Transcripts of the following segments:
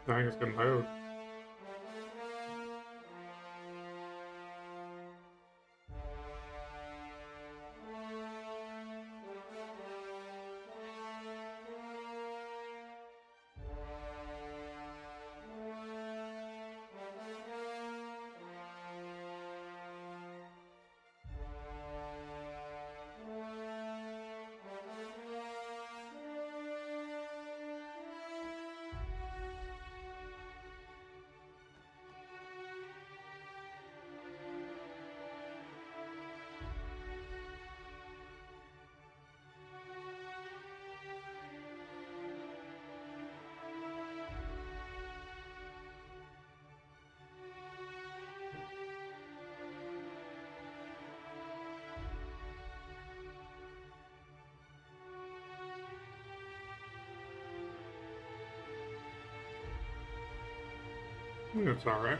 I think it's gonna load. It's alright.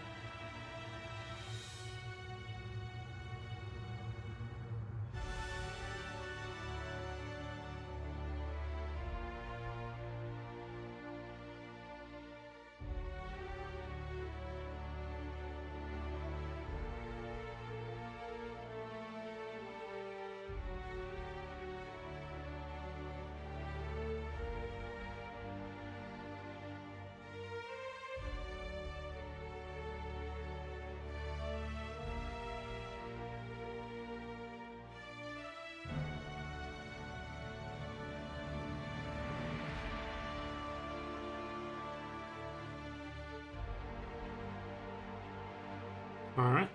Alright.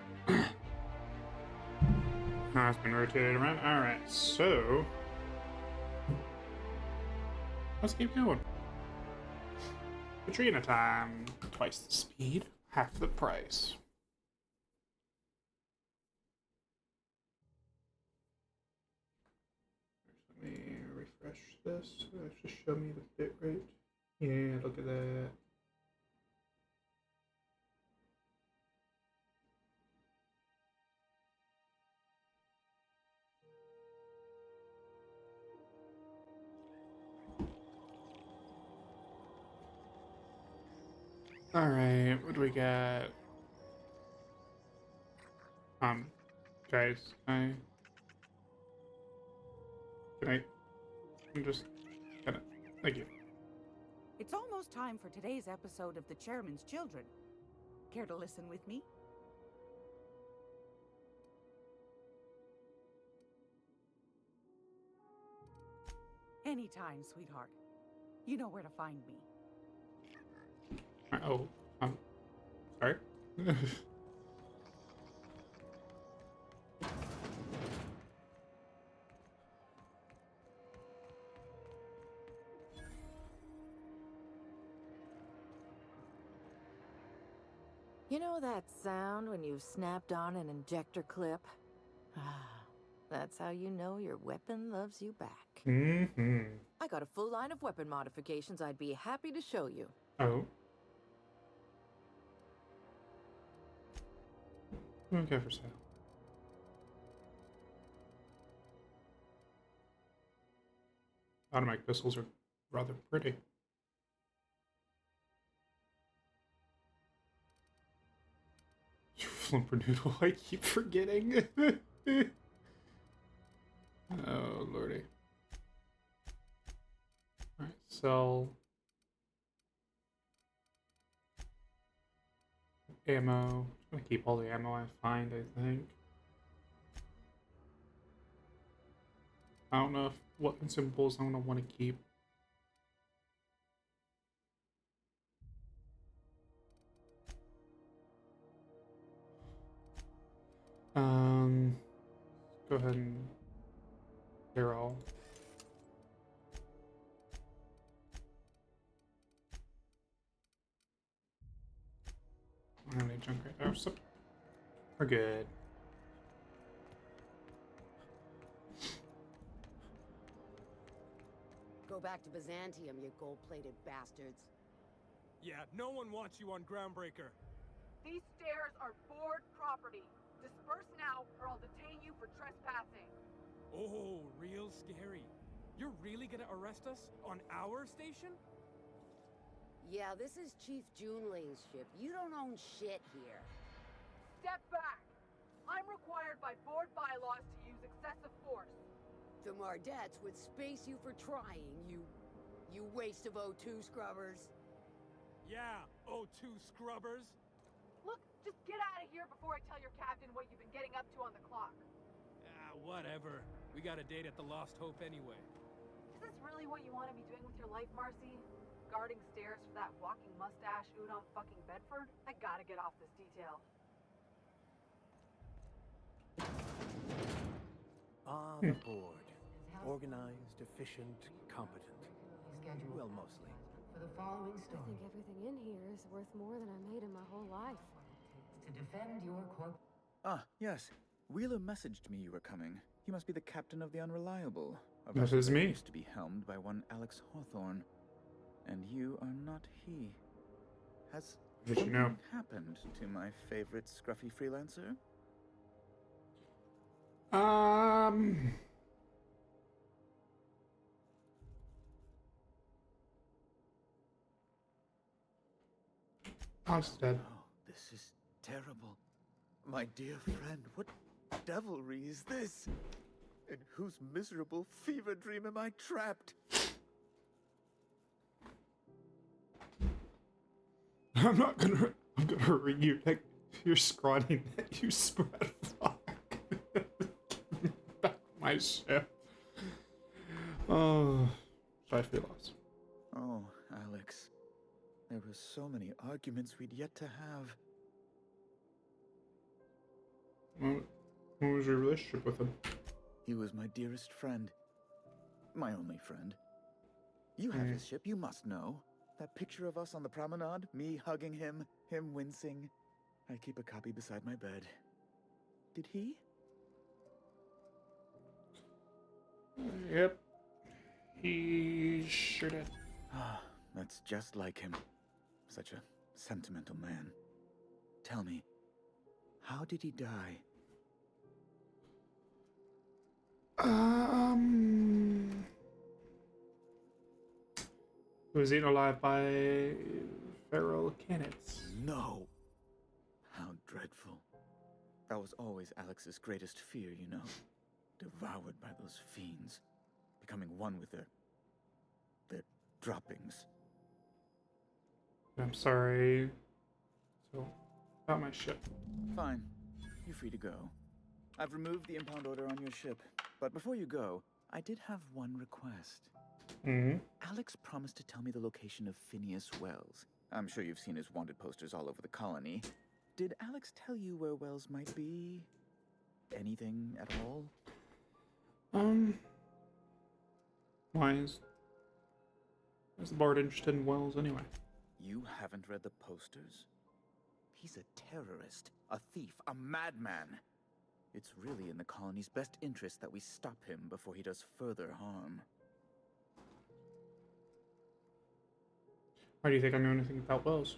Now it's been rotated around. Alright, so let's keep going. Katrina time. Twice the speed, half the price. Let me refresh this. Just show me the bit rate. Yeah, look at that. Alright, what do we got? Guys, I'm just gonna, thank you. It's almost time for today's episode of The Chairman's Children. Care to listen with me? Anytime, sweetheart. You know where to find me. Oh, sorry. You know that sound when you've snapped on an injector clip? That's how you know your weapon loves you back. Mm-hmm. I got a full line of weapon modifications I'd be happy to show you. Oh. Okay, for sale. Automatic pistols are rather pretty. Flumper noodle, I keep forgetting. Oh, lordy. Alright, sell ammo. I'm gonna keep all the ammo I find, I think. I don't know if what consumables I'm gonna want to keep. Go ahead and they're all. I don't have any junk right there, so we're good. Go back to Byzantium, you gold-plated bastards. Yeah, no one wants you on Groundbreaker. These stairs are board property. Disperse now, or I'll detain you for trespassing. Oh, real scary. You're really gonna arrest us on our station? Yeah, this is Chief Junling's ship. You don't own shit here. Step back. I'm required by board bylaws to use excessive force. The Mardettes would space you for trying, you waste of O2 scrubbers. Yeah, O2 scrubbers. Look, just get out of here before I tell your captain what you've been getting up to on the clock. Ah, whatever. We got a date at the Lost Hope anyway. Is this really what you want to be doing with your life, Marcy? Guarding stairs for that walking mustache Udon fucking Bedford? I gotta get off this detail. Ah, the board. Organized, efficient, competent. Well, mostly. For the following I story, think everything in here is worth more than I made in my whole life. to defend your corp. Ah, yes. Wheeler messaged me you were coming. He must be the captain of the Unreliable. A That vessel is me. Used to be helmed by one Alex Hawthorne. And you are not he. Has Did you something know? happened to my favorite scruffy freelancer? Alex is dead. Oh, this is terrible. My dear friend, what devilry is this? In whose miserable fever dream am I trapped? I'm gonna ring you like your scrawny that you spread fuck. Back my ship. Oh, I feel lost. Oh, Alex. There were so many arguments we'd yet to have. What was your relationship with him? He was my dearest friend. My only friend. You have his ship, you must know. That picture of us on the promenade, me hugging him, him wincing. I keep a copy beside my bed. Did he? Yep. He sure did. Ah, that's just like him. Such a sentimental man. Tell me, how did he die? He was eaten alive by feral canids. No. How dreadful. That was always Alex's greatest fear, you know. Devoured by those fiends. Becoming one with their droppings. I'm sorry. So, about my ship. Fine. You're free to go. I've removed the impound order on your ship. But before you go, I did have one request. Alex promised to tell me the location of Phineas Wells. I'm sure you've seen his wanted posters all over the colony. Did Alex tell you where Wells might be? Anything at all? Why is the board interested in Wells anyway? You haven't read the posters? He's a terrorist, a thief, a madman. It's really in the colony's best interest that we stop him before he does further harm. Why do you think I know anything about Wells?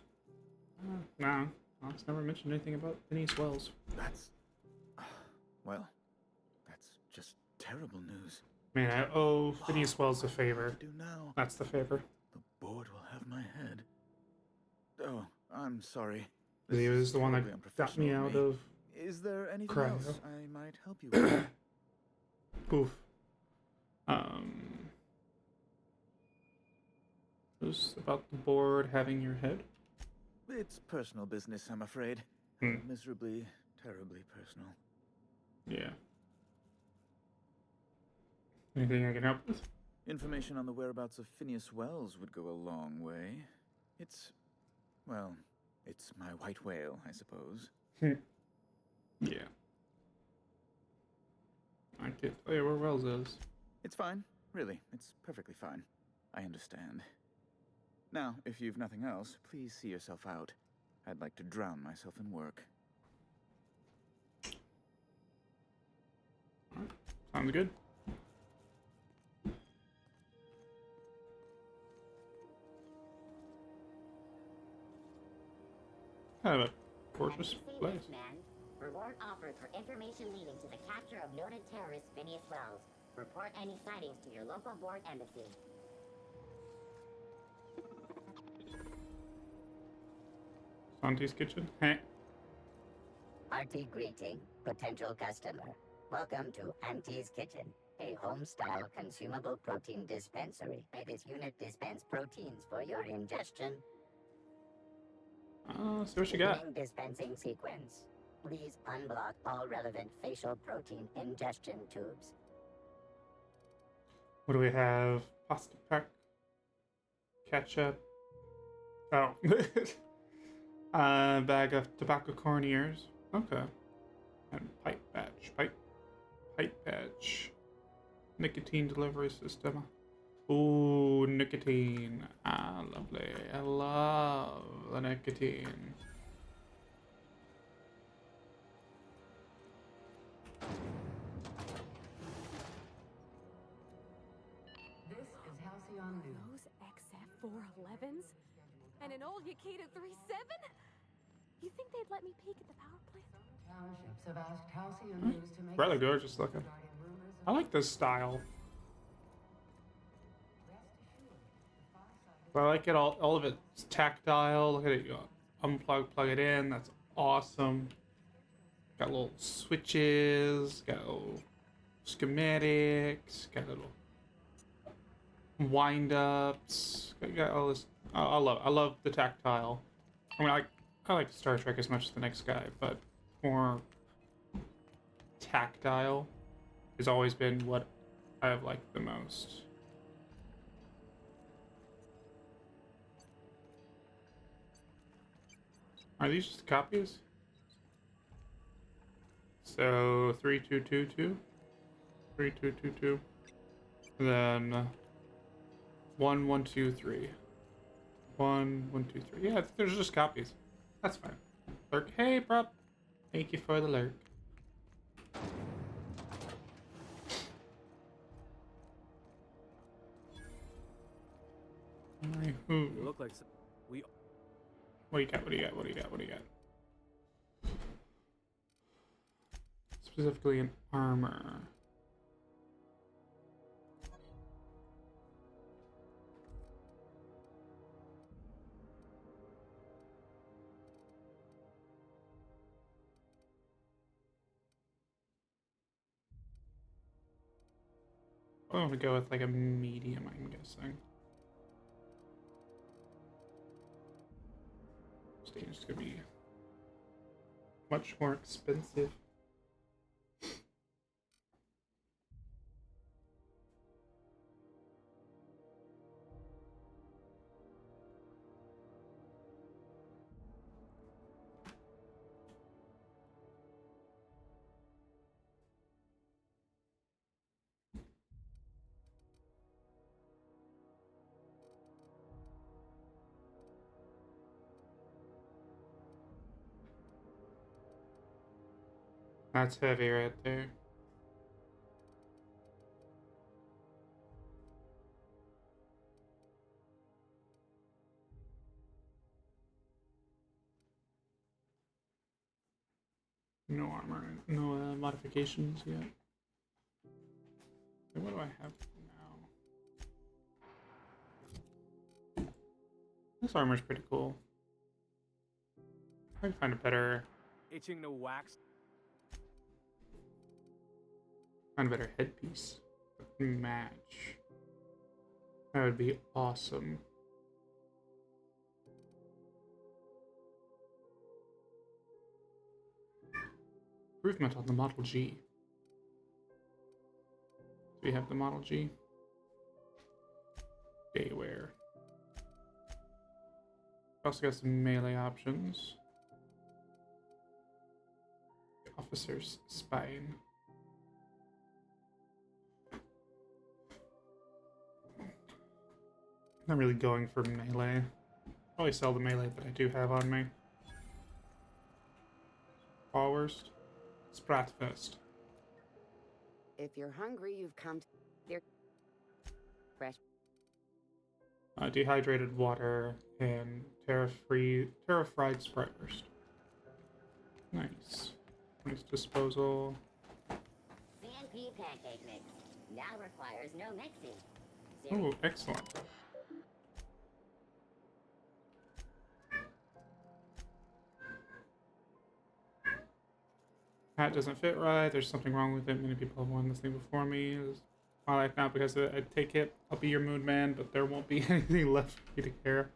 No, Alex never mentioned anything about Denise Wells. That's... well, that's just terrible news. Man, I owe Denise Wells a favor. Do now. That's the favor. The board will have my head. Oh, I'm sorry. He This was is the one terribly that got me unprofessional out me. of Is there anything cryo. else I might help you with? Oof. Just about the board having your head. It's personal business, I'm afraid. Hmm. Miserably, terribly personal. Yeah. Anything I can help with? Information on the whereabouts of Phineas Wells would go a long way. It's... well, it's my white whale, I suppose. Yeah. I can't tell you where Wells is. It's fine. Really, it's perfectly fine. I understand. Now, if you've nothing else, please see yourself out. I'd like to drown myself in work. Alright, sounds good. Kind of a gorgeous place. Man. Reward offered for information leading to the capture of noted terrorist Phineas Wells. Report any sightings to your local board embassy. Auntie's kitchen. Heh. Hearty greeting, potential customer. Welcome to Auntie's Kitchen, a home-style consumable protein dispensary. May this unit dispense proteins for your ingestion. See what you got. Beginning dispensing sequence. Please unblock all relevant facial protein ingestion tubes. What do we have? Pasta pack, ketchup. Oh, bag of tobacco corn ears. Okay, and pipe patch, nicotine delivery system. Ooh, nicotine. Ah, lovely. I love the nicotine. This is Halcyon News. Those XF411s? And an old Yakita 37? You think they'd let me peek at the power plant? Townships have asked Halcyon News to make Rather gorgeous looking. I like this style. But I like it all of it's tactile. Look at it, you unplug, plug it in. That's awesome. Got little switches, got little schematics, got little wind ups. Got all this. I love the tactile. I mean, I like Star Trek as much as the next guy, but more tactile has always been what I have liked the most. Are these just copies? So 3222, 3222, then 1123, 1123. Yeah, there's just copies. That's fine. Lurk, hey, prop. Thank you for the lurk. Alright, who? You look like we. What do you got? What do you got? What do you got? What do you got? Specifically in armor. I want to go with like a medium, I'm guessing. Stage is gonna be much more expensive. That's heavy right there. No armor, no modifications yet. Okay, what do I have now? This armor's pretty cool. I can find a better. Itching to wax. Find a better headpiece. Match. That would be awesome. Improvement on the Model G. Do we have the Model G? Dayware. Also got some melee options. Officer's Spine. Not really going for melee. Probably sell the melee that I do have on me. Forward. Spratfest. If you're hungry, you've come to their fresh. Dehydrated water and terra-fried Sprite Burst. Nice. Nice disposal. CNP pancake mix. Now requires no mixing. Oh, excellent. Hat doesn't fit right. There's something wrong with it. Many people have worn this thing before me. It's my life now because of it. I take it. I'll be your mood man, but there won't be anything left for you to care.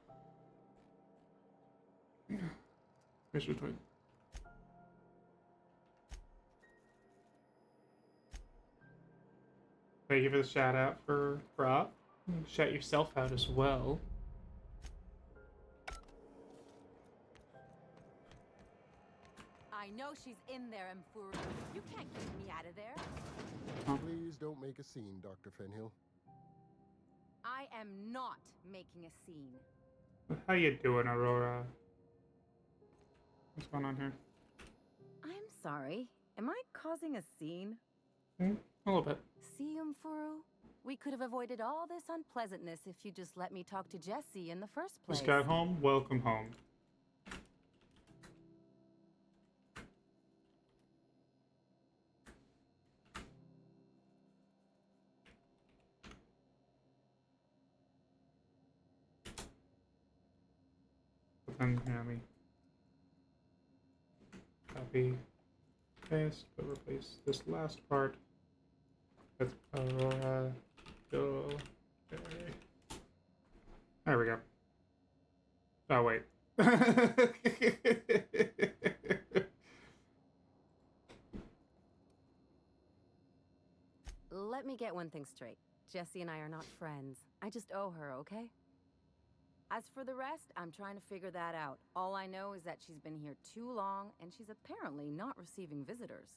Here's your toy. Thank you for the shout out for Prop. Shout yourself out as well. I know she's in there, Mfuru. You can't get me out of there. Please don't make a scene, Dr. Fenhill. I am not making a scene. How you doing, Aurora? What's going on here? I'm sorry. Am I causing a scene? A little bit. See, Mfuru? We could have avoided all this unpleasantness if you just let me talk to Jesse in the first place. Just got home. Welcome home. Then me copy, paste, but replace this last part with Aurora. Okay. There we go. Oh wait. Let me get one thing straight. Jessie and I are not friends. I just owe her, okay? As for the rest, I'm trying to figure that out. All I know is that she's been here too long, and she's apparently not receiving visitors.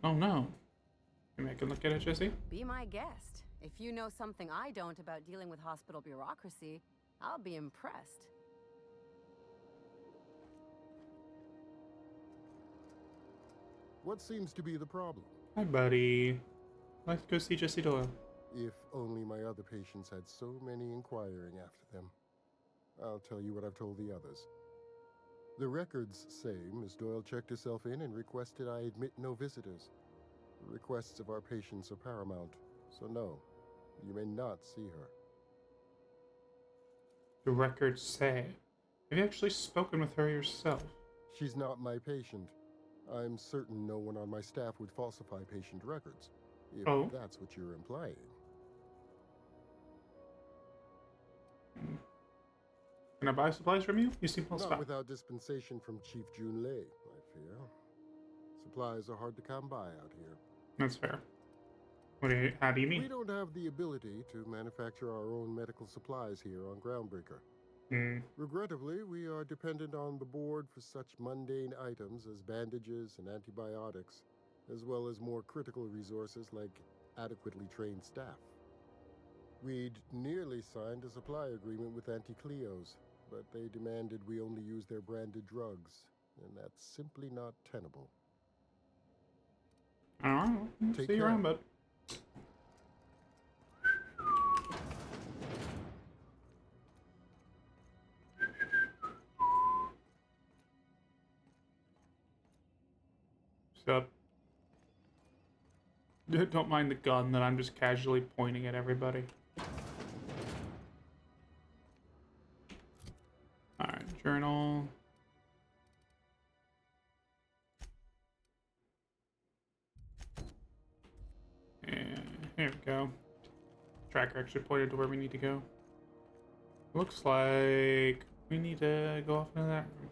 Oh no. You make a look at it, Jesse? Be my guest. If you know something I don't about dealing with hospital bureaucracy, I'll be impressed. What seems to be the problem? Hi, buddy. Let's go see Jesse Doyle. If only my other patients had so many inquiring after them. I'll tell you what I've told the others. The records say Miss Doyle checked herself in and requested I admit no visitors. The requests of our patients are paramount, so no, you may not see her. The records say. Have you actually spoken with her yourself? She's not my patient. I'm certain no one on my staff would falsify patient records, if that's what you're implying. Can I buy supplies from you? You seem well Not stocked. without dispensation from Chief Jun Lei, I fear. Supplies are hard to come by out here. That's fair. How do you mean? We don't have the ability to manufacture our own medical supplies here on Groundbreaker. Regrettably, we are dependent on the board for such mundane items as bandages and antibiotics, as well as more critical resources like adequately trained staff. We'd nearly signed a supply agreement with Anti-Cleos, but they demanded we only use their branded drugs, and that's simply not tenable. Alright, see you around, bud. Sup? Don't mind the gun that I'm just casually pointing at everybody. Alright, journal. And here we go. Tracker actually pointed to where we need to go. Looks like we need to go off into that room.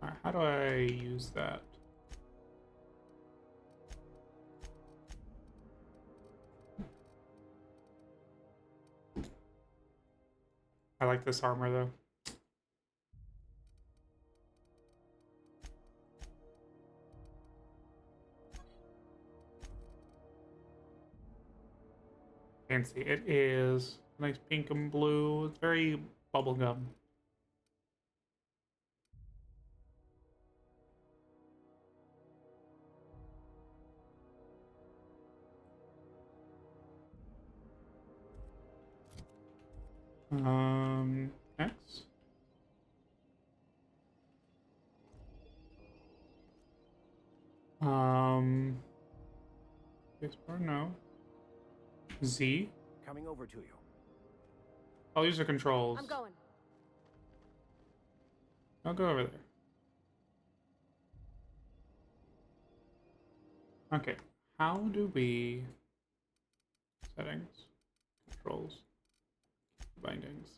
Alright, how do I use that? I like this armor though. Fancy. It is nice pink and blue. It's very bubblegum. X. Spacebar, no. Z. Coming over to you. I'll use the controls. I'm going. I'll go over there. Okay, how do we... Settings, controls, bindings.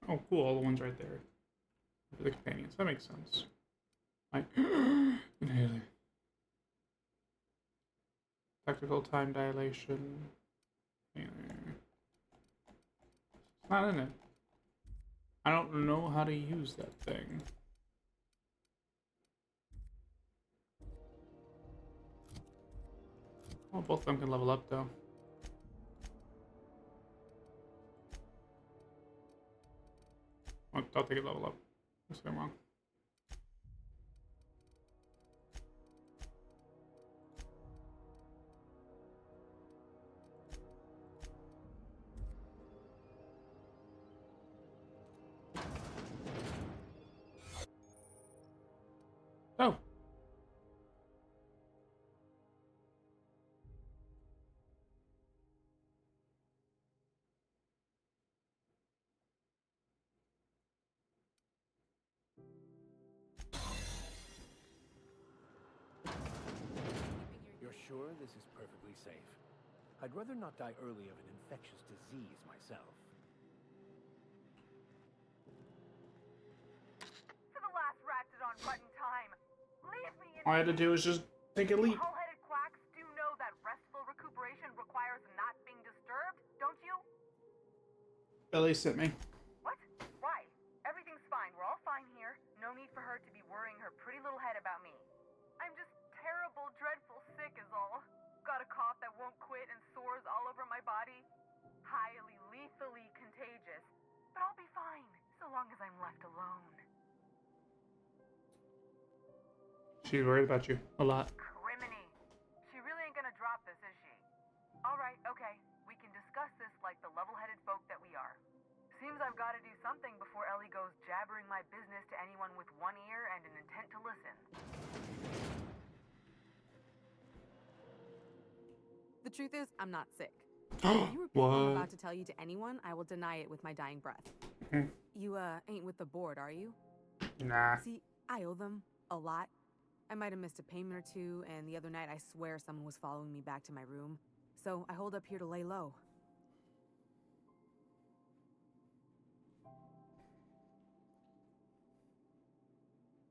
Oh, cool, all the ones right there. The companions, that makes sense. Like, inhaler. Tactical time dilation. It's not in it. I don't know how to use that thing. Well, both of them can level up, though. I'll take a level up. That's what I'm wrong. Oh. You're sure this is perfectly safe? I'd rather not die early of an infectious disease myself. To the last ratchet on button time. Leave me in. All I had to do was just take a leap. Hull-headed quacks do know that restful recuperation requires not being disturbed, don't you? Ellie sent me. What? Why? Everything's fine. We're all fine here. No need for her to be worrying her pretty little head about me. I'm just terrible, dreadful sick is all. Got a cough that won't quit and sores all over my body. Highly, lethally contagious. But I'll be fine, so long as I'm left alone. She's worried about you a lot. Criminy. She really ain't gonna drop this, is she? Alright, okay. We can discuss this like the level-headed folk that we are. Seems I've got to do something before Ellie goes jabbering my business to anyone with one ear and an intent to listen. The truth is, I'm not sick. If you repeat what I'm about to tell you to anyone, I will deny it with my dying breath. You, ain't with the board, are you? Nah. See, I owe them a lot. I might have missed a payment or two, and the other night I swear someone was following me back to my room. So I hold up here to lay low.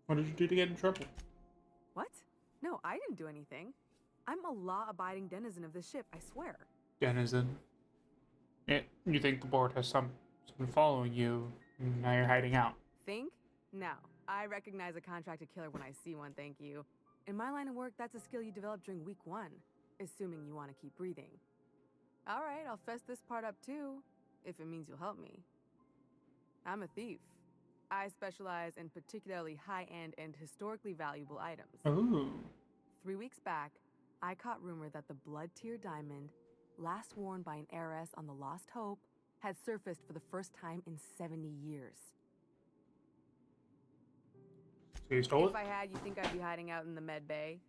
What did you do to get in trouble? What? No, I didn't do anything. I'm a law-abiding denizen of this ship, I swear. Denizen. Yeah, you think the board has someone following you, and now you're hiding out. Think? No. I recognize a contracted killer when I see one, thank you. In my line of work, that's a skill you develop during week 1, assuming you want to keep breathing. All right, I'll fess this part up too, if it means you'll help me. I'm a thief. I specialize in particularly high-end and historically valuable items. Ooh. 3 weeks back, I caught rumor that the blood-tier diamond, last worn by an heiress on the Lost Hope, had surfaced for the first time in 70 years. So you stole it? If I had, you think I'd be hiding out in the med bay?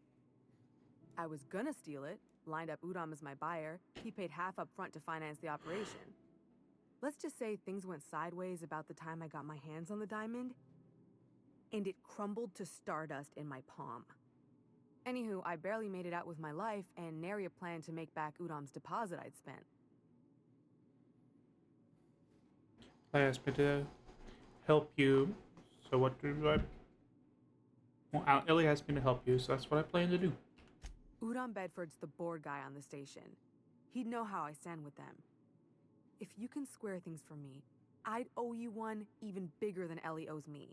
I was gonna steal it, lined up Udom as my buyer. He paid half up front to finance the operation. Let's just say things went sideways about the time I got my hands on the diamond, and it crumbled to stardust in my palm. Anywho, I barely made it out with my life, and nary a plan to make back Udom's deposit I'd spent. I asked me to help you, so what do I... Well, Ellie asked me to help you, so that's what I plan to do. Udom Bedford's the board guy on the station. He'd know how I stand with them. If you can square things for me, I'd owe you one even bigger than Ellie owes me.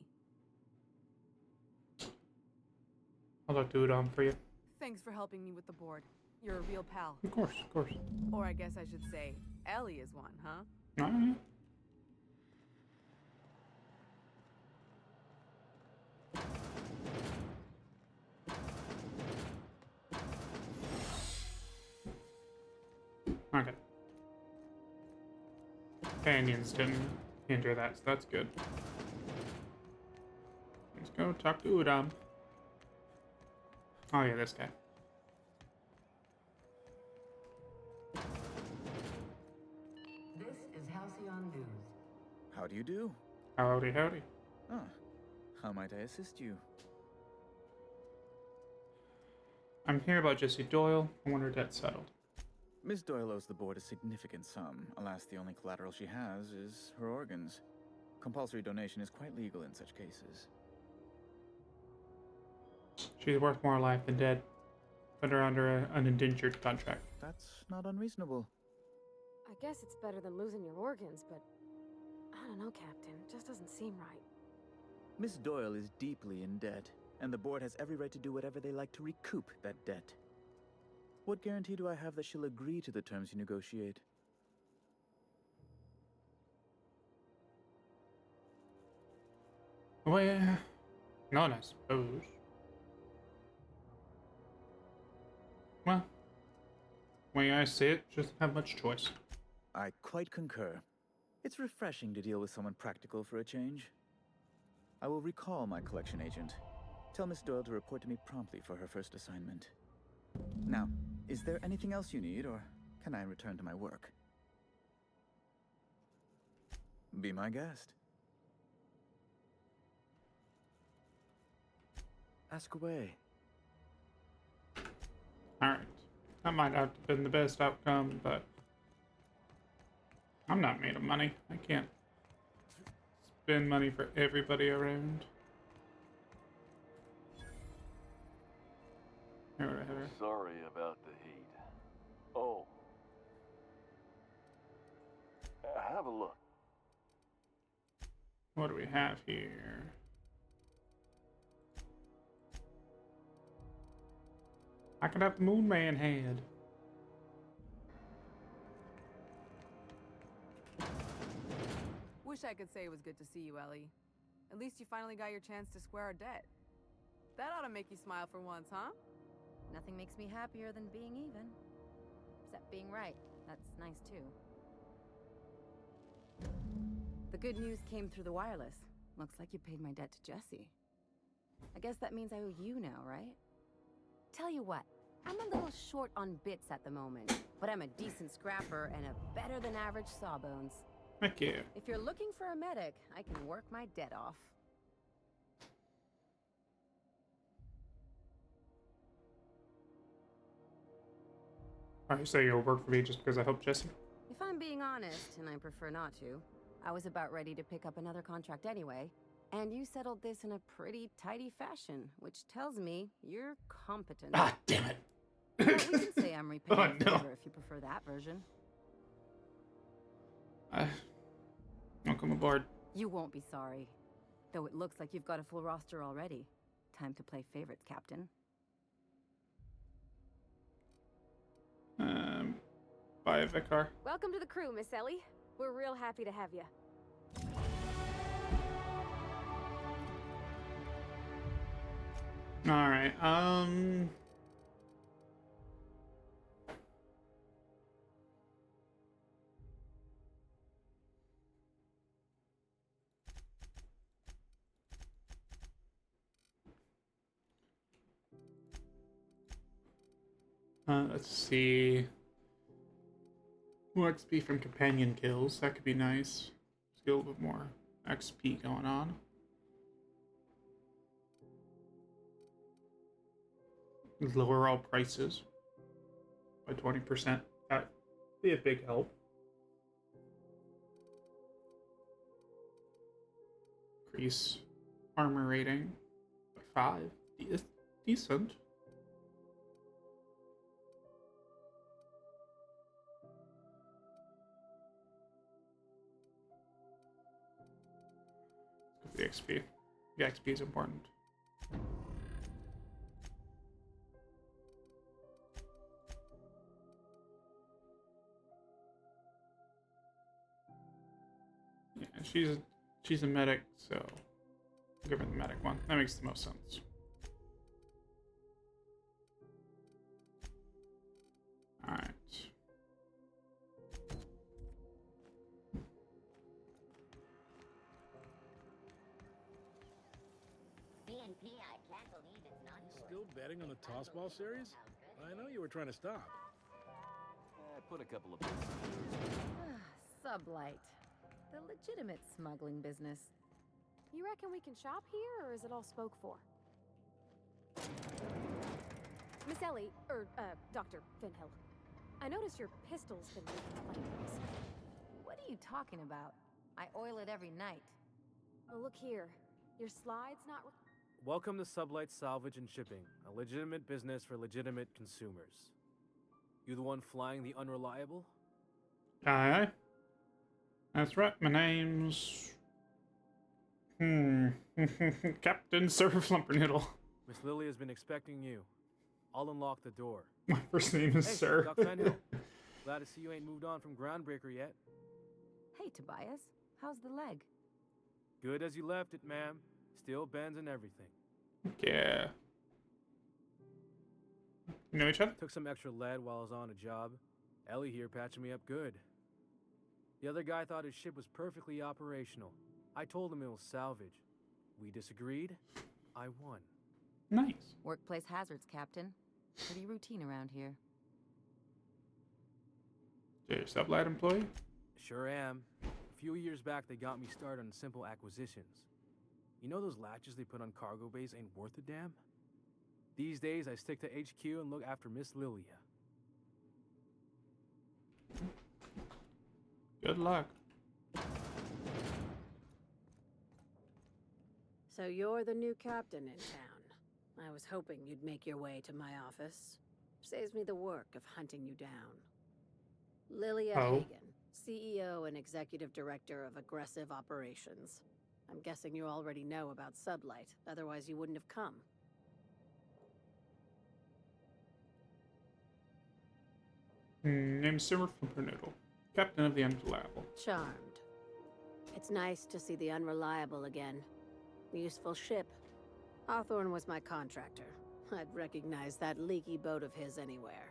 I'll talk to Udom for you. Thanks for helping me with the board. You're a real pal. Of course, of course. Or I guess I should say, Ellie is one, huh? Alright. companions didn't hinder that, so that's good. Let's go talk to Udam. Oh yeah, this guy. This is Halcyon News. How do you do? Howdy howdy. Ah, how might I assist you? I'm here about Jessie Doyle. I want her debt settled. Miss Doyle owes the board a significant sum. Alas, the only collateral she has is her organs. Compulsory donation is quite legal in such cases. She's worth more alive than dead. Put her under an indentured contract. That's not unreasonable. I guess it's better than losing your organs, but I don't know, Captain. It just doesn't seem right. Miss Doyle is deeply in debt, and the board has every right to do whatever they like to recoup that debt. What guarantee do I have that she'll agree to the terms you negotiate? Well, none, I suppose. Well, way I see it, she doesn't have much choice. I quite concur. It's refreshing to deal with someone practical for a change. I will recall my collection agent. Tell Miss Doyle to report to me promptly for her first assignment. Now, is there anything else you need, or can I return to my work? Be my guest. Ask away. Alright. That might not have been the best outcome, but I'm not made of money. I can't spend money for everybody around. Here, what do I have here? Sorry about the heat. Oh. Have a look. What do we have here? I could have the Moon Man head. Wish I could say it was good to see you, Ellie. At least you finally got your chance to square our debt. That ought to make you smile for once, huh? Nothing makes me happier than being even. Except being right. That's nice, too. The good news came through the wireless. Looks like you paid my debt to Jessie. I guess that means I owe you now, right? Tell you what, I'm a little short on bits at the moment, but I'm a decent scrapper and a better-than-average sawbones. Thank you. If you're looking for a medic, I can work my debt off. Are you saying you'll work for me just because I helped Jessie? If I'm being honest, and I prefer not to, I was about ready to pick up another contract anyway, and you settled this in a pretty tidy fashion, which tells me you're competent. Ah, damn it. But we can say I'm repaying Oh, a no. favor if you prefer that version. I'll come aboard. You won't be sorry. Though it looks like you've got a full roster already. Time to play favorites, Captain. Bye, Vicar. Welcome to the crew, Miss Ellie. We're real happy to have you. Alright, let's see. More XP from companion kills. That could be nice. Let's get a little bit more XP going on. Lower all prices by 20%. That'd be a big help. Increase armor rating by 5. Decent. The XP. The XP is important. Yeah, she's a medic, so I'll give her the medic one. That makes the most sense. Alright. Still betting on the tossball series? I know you were trying to stop. Put a couple of bits. Sublight. The legitimate smuggling business. You reckon we can shop here, or is it all spoke for? Miss Ellie, Dr. Finhill. I noticed your pistol's been making flames. What are you talking about? I oil it every night. Well, look here. Your slide's not... Welcome to Sublight Salvage and Shipping, a legitimate business for legitimate consumers. You the one flying the Unreliable? Aye. That's right, my name's... Captain Sir Flumpernoodle. Miss Lily has been expecting you. I'll unlock the door. My first name is Sir. Doc Fenhill. Glad to see you ain't moved on from Groundbreaker yet. Hey, Tobias. How's the leg? Good as you left it, ma'am. Still bends and everything. Yeah. You know each other? Took some extra lead while I was on a job. Ellie here patching me up good. The other guy thought his ship was perfectly operational. I told him it was salvage. We disagreed. I won. Nice. Workplace hazards, Captain. Pretty routine around here. You're a Sublight employee? Sure am. A few years back, they got me started on simple acquisitions. You know those latches they put on cargo bays ain't worth a damn? These days, I stick to HQ and look after Miss Lilia. Good luck. So you're the new captain in town. I was hoping you'd make your way to my office. Saves me the work of hunting you down. Lilia Hagen, CEO and Executive Director of Aggressive Operations. I'm guessing you already know about Sublight, otherwise you wouldn't have come. Name's Sir Flumpernoodle, Captain of the Unreliable. Charmed. It's nice to see the Unreliable again. Useful ship. Hawthorne was my contractor. I'd recognize that leaky boat of his anywhere.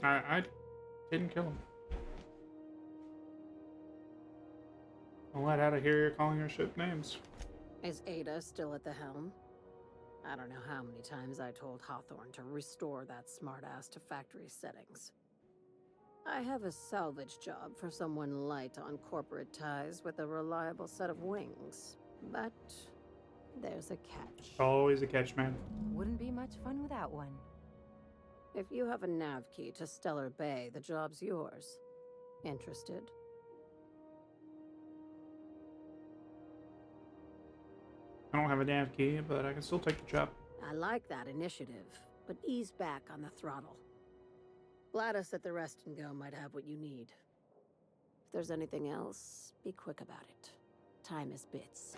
I didn't kill him. I'll let out of here you're calling your ship names. Is Ada still at the helm? I don't know how many times I told Hawthorne to restore that smartass to factory settings. I have a salvage job for someone light on corporate ties with a reliable set of wings. But there's a catch. Always a catch, man. Wouldn't be much fun without one. If you have a nav key to Stellar Bay, the job's yours. Interested? I don't have a nav key, but I can still take the job. I like that initiative, but ease back on the throttle. Gladys at the Rest and Go might have what you need. If there's anything else, be quick about it. Time is bits.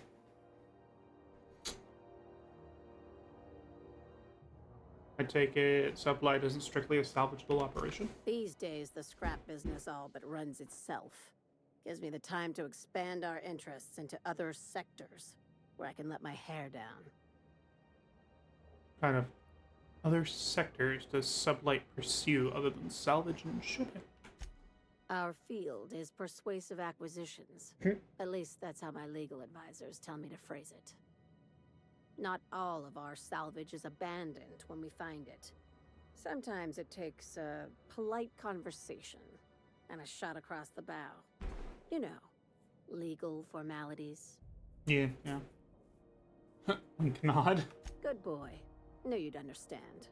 I take it Sublight isn't strictly a salvageable operation? These days, the scrap business all but runs itself. Gives me the time to expand our interests into other sectors, where I can let my hair down. Kind of other sectors does Sublight pursue other than salvage and shipping? Our field is persuasive acquisitions. At least that's how my legal advisors tell me to phrase it. Not all of our salvage is abandoned when we find it. Sometimes it takes a polite conversation and a shot across the bow. You know, legal formalities. Yeah. Nod. Good boy. Knew you'd understand.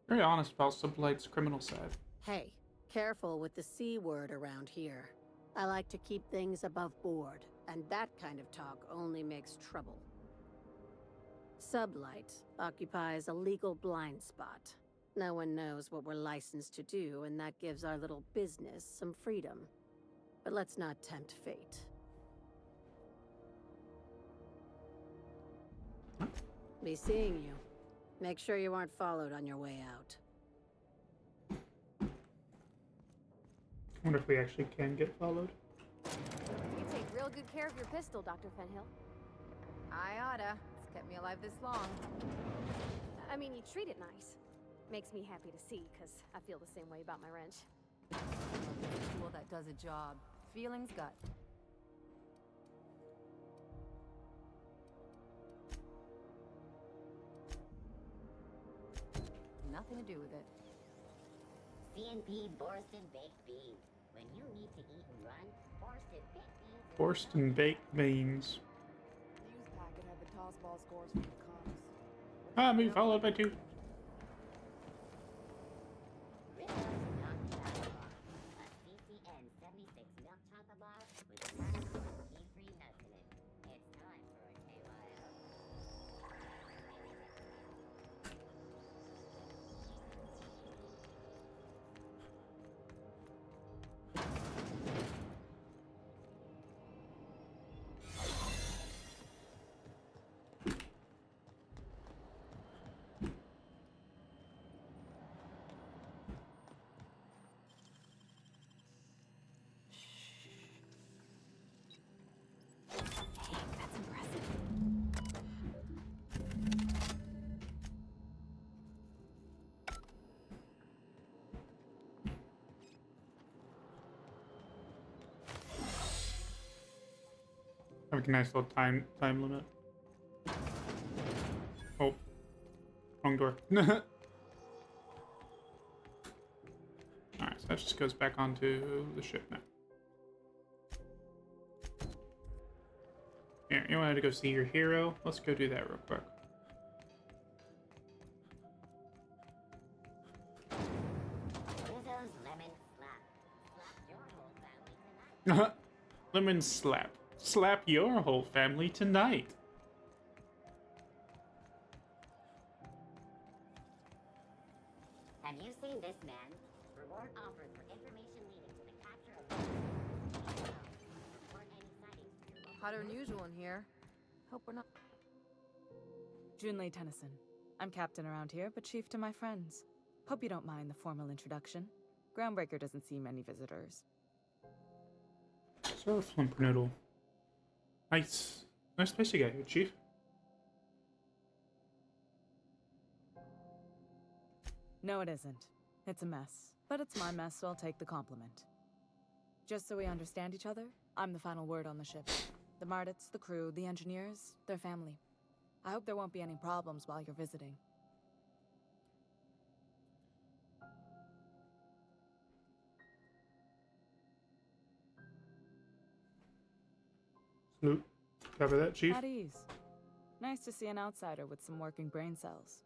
Very honest about Sublight's criminal side. Hey, careful with the C word around here. I like to keep things above board, and that kind of talk only makes trouble. Sublight occupies a legal blind spot. No one knows what we're licensed to do, and that gives our little business some freedom. But let's not tempt fate. Be seeing you. Make sure you aren't followed on your way out. I wonder if we actually can get followed. You take real good care of your pistol, Dr. Fenhill. I oughta. It's kept me alive this long. I mean, you treat it nice. Makes me happy to see, because I feel the same way about my wrench. A tool that does a job. Feelings gut. Nothing to do with it. C&P Borsted Baked Beans. When you need to eat and run, Borsted Baked Beans. Forced and baked beans. News packet had the toss ball scores from the comps. Ah, me followed by 2. CCN 76 milk chocolate bar with tea-free nuts in it. It's time for a KYO. That's impressive. Have a nice little time limit. Oh, wrong door. Alright, so that just goes back onto the ship now. Here, you wanted to go see your hero? Let's go do that real quick. Rizzo's lemon slap. Slap your whole family tonight. Lemon slap. Slap your whole family tonight. Have you seen this man? Reward offered for information leading to the capture of report any sightings to your local. Hotter than usual in here. Hope we're not. Junlei Tennyson. I'm captain around here, but chief to my friends. Hope you don't mind the formal introduction. Groundbreaker doesn't see many visitors. Sir Flimpernoodle. Nice. Nice place you got here, Chief. No, it isn't. It's a mess. But it's my mess, so I'll take the compliment. Just so we understand each other, I'm the final word on the ship. The Mardits, the crew, the engineers, their family. I hope there won't be any problems while you're visiting. Salute. Cover that, Chief. At ease. Nice to see an outsider with some working brain cells.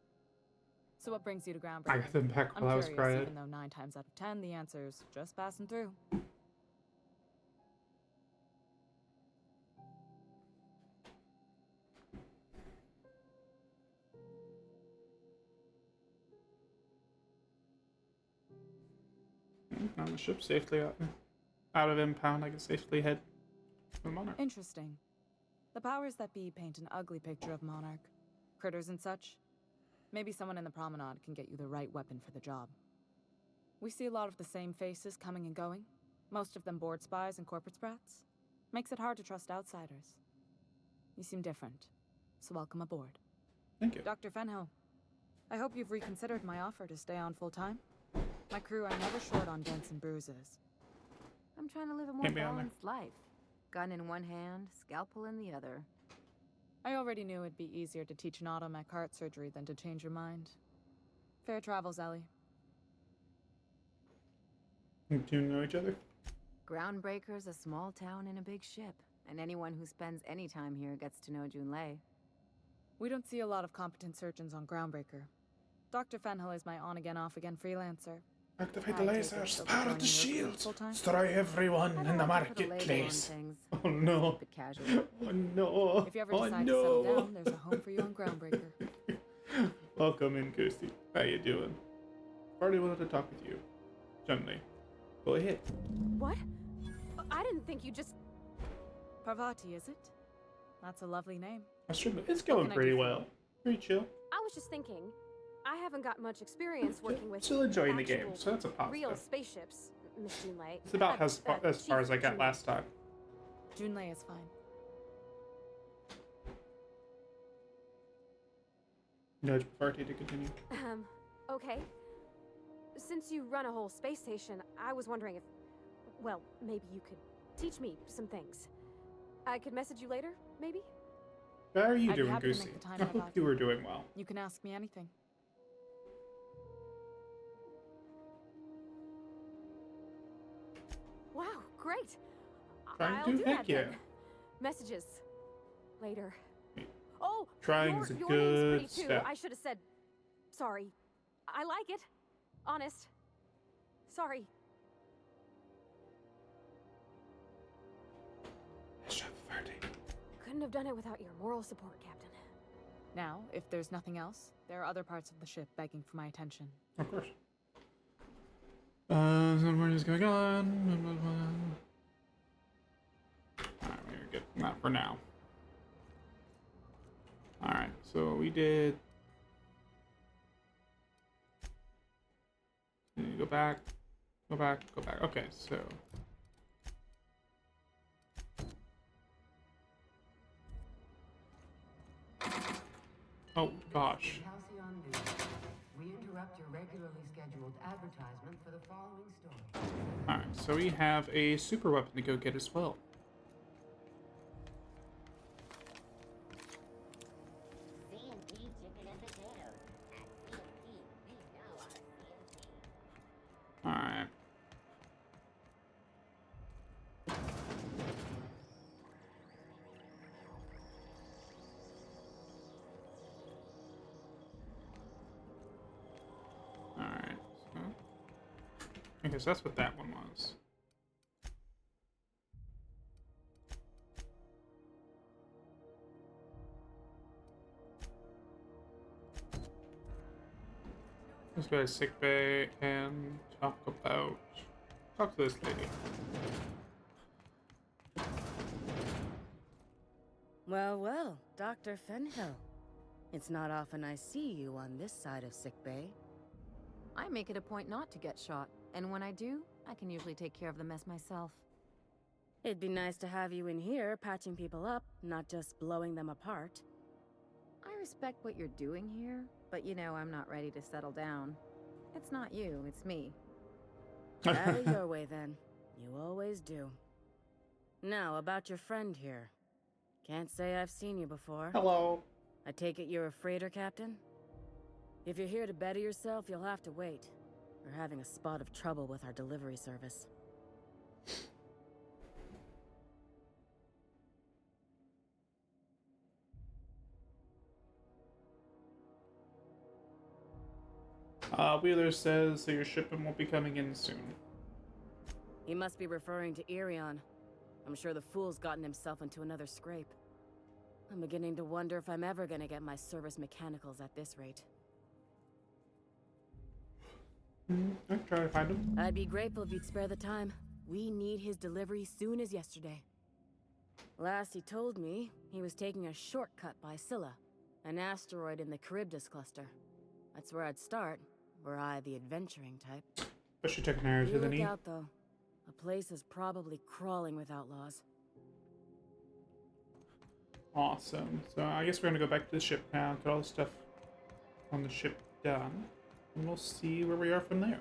So what brings you to Groundbreaker? I got them back while I was curious, crying. even though 9 times out of 10 the answer's just passing through. On the ship safely out of impound, I can safely head to the Monarch. Interesting. The powers that be paint an ugly picture of Monarch. Critters and such. Maybe someone in the promenade can get you the right weapon for the job. We see a lot of the same faces coming and going. Most of them board spies and corporate sprats. Makes it hard to trust outsiders. You seem different, so welcome aboard. Thank you. Dr. Fenho, I hope you've reconsidered my offer to stay on full-time. My crew are never short on dents and bruises. I'm trying to live a more Can't be on there. balanced life. Gun in one hand, scalpel in the other. I already knew it'd be easier to teach an automech heart surgery than to change your mind. Fair travels, Ellie. Do you know each other? Groundbreaker's a small town in a big ship, and anyone who spends any time here gets to know Junlei. We don't see a lot of competent surgeons on Groundbreaker. Dr. Fenhill is my on-again, off-again freelancer. Activate I the take it lasers, she'll be power joining the your crew shields, full-time? destroy everyone in the marketplace. Oh no. Oh no. If you ever Oh decide to no. settle down, there's a home for you on Groundbreaker. Welcome in, Ghosty. How you doing? Already wanted to talk with you. Gently. Go ahead. What? I didn't think you just... Parvati, is it? That's a lovely name. It's going can I pretty do for well. Pretty chill. I was just thinking, I haven't got much experience working with Still enjoying the game, actual so that's a positive. real spaceships, Miss Junlei. It's about as far as I got Chief last time. Junlei is fine. Nudge Party to continue. Okay. Since you run a whole space station, I was wondering if... Well, maybe you could teach me some things. I could message you later, maybe? How are you I'd be doing, happy to Goosey? make the time I without hope you were doing well. You can ask me anything. Wow, great. Trying I'll to? do Heck that yeah. then. Messages. Later. Oh, Trying's a your good name's pretty too. step. I should have said sorry. I like it. Honest. Sorry. Couldn't have done it without your moral support, Captain. Now, if there's nothing else, there are other parts of the ship begging for my attention. Of course. What is going on? Alright, we're good. Not for now. Alright, so we did... Go back. Go back. Go back. Okay, so... Oh, gosh. Halcyon News. We interrupt your regularly scheduled advertisement for the following story. Alright, so we have a super weapon to go get as well. C&T chicken and potatoes. At C&T, we know our C&T. Alright. Alright, so... I guess that's what that one was. Let's go to sick bay and talk to this lady. Well, well, Dr. Fenhill. It's not often I see you on this side of sickbay. I make it a point not to get shot, and when I do, I can usually take care of the mess myself. It'd be nice to have you in here patching people up, not just blowing them apart. I respect what you're doing here, but you know I'm not ready to settle down. It's not you, it's me. Have it your way then. You always do. Now, about your friend here. Can't say I've seen you before. Hello. I take it you're a freighter captain? If you're here to better yourself, you'll have to wait. We're having a spot of trouble with our delivery service. Wheeler says that your shipment won't be coming in soon. He must be referring to Irion. I'm sure the fool's gotten himself into another scrape. I'm beginning to wonder if I'm ever gonna get my service mechanicals at this rate. I'll try to find him. I'd be grateful if you'd spare the time. We need his delivery soon as yesterday. Last he told me, he was taking a shortcut by Scylla, an asteroid in the Charybdis cluster. That's where I'd start, were I the adventuring type. But she took an arrow to the knee. Look out, though. The place is probably crawling with outlaws. Awesome. So I guess we're gonna go back to the ship now, get all the stuff on the ship done, and we'll see where we are from there.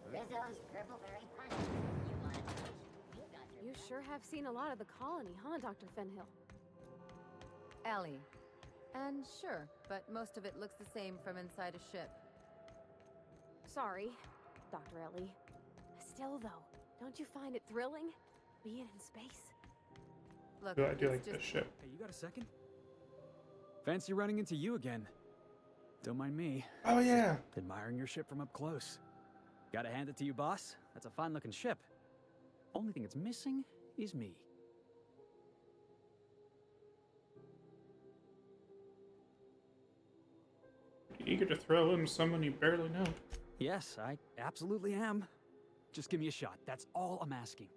Rizzo's Purpleberry Punch. You sure have seen a lot of the colony, huh, Dr. Fenhill? Ellie. And sure, but most of it looks the same from inside a ship. Sorry, Dr. Ellie. Still, though, don't you find it thrilling? Being in space? Look, I do like this ship. Hey, you got a second? Fancy running into you again. Don't mind me. Oh, yeah. Just admiring your ship from up close. Gotta hand it to you, boss. That's a fine-looking ship. Only thing it's missing is me. Eager to throw in someone you barely know. Yes, I absolutely am. Just give me a shot. That's all I'm asking.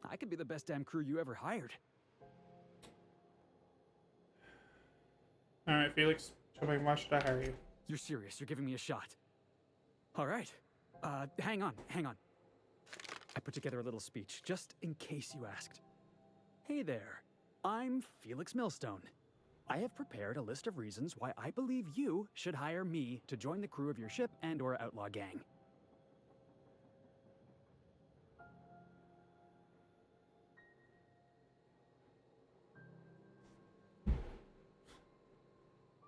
I could be the best damn crew you ever hired. Alright, Felix. Tell me, why should I hire you? You're serious. You're giving me a shot. All right. Hang on. I put together a little speech, just in case you asked. Hey there. I'm Felix Millstone. I have prepared a list of reasons why I believe you should hire me to join the crew of your ship and/or outlaw gang.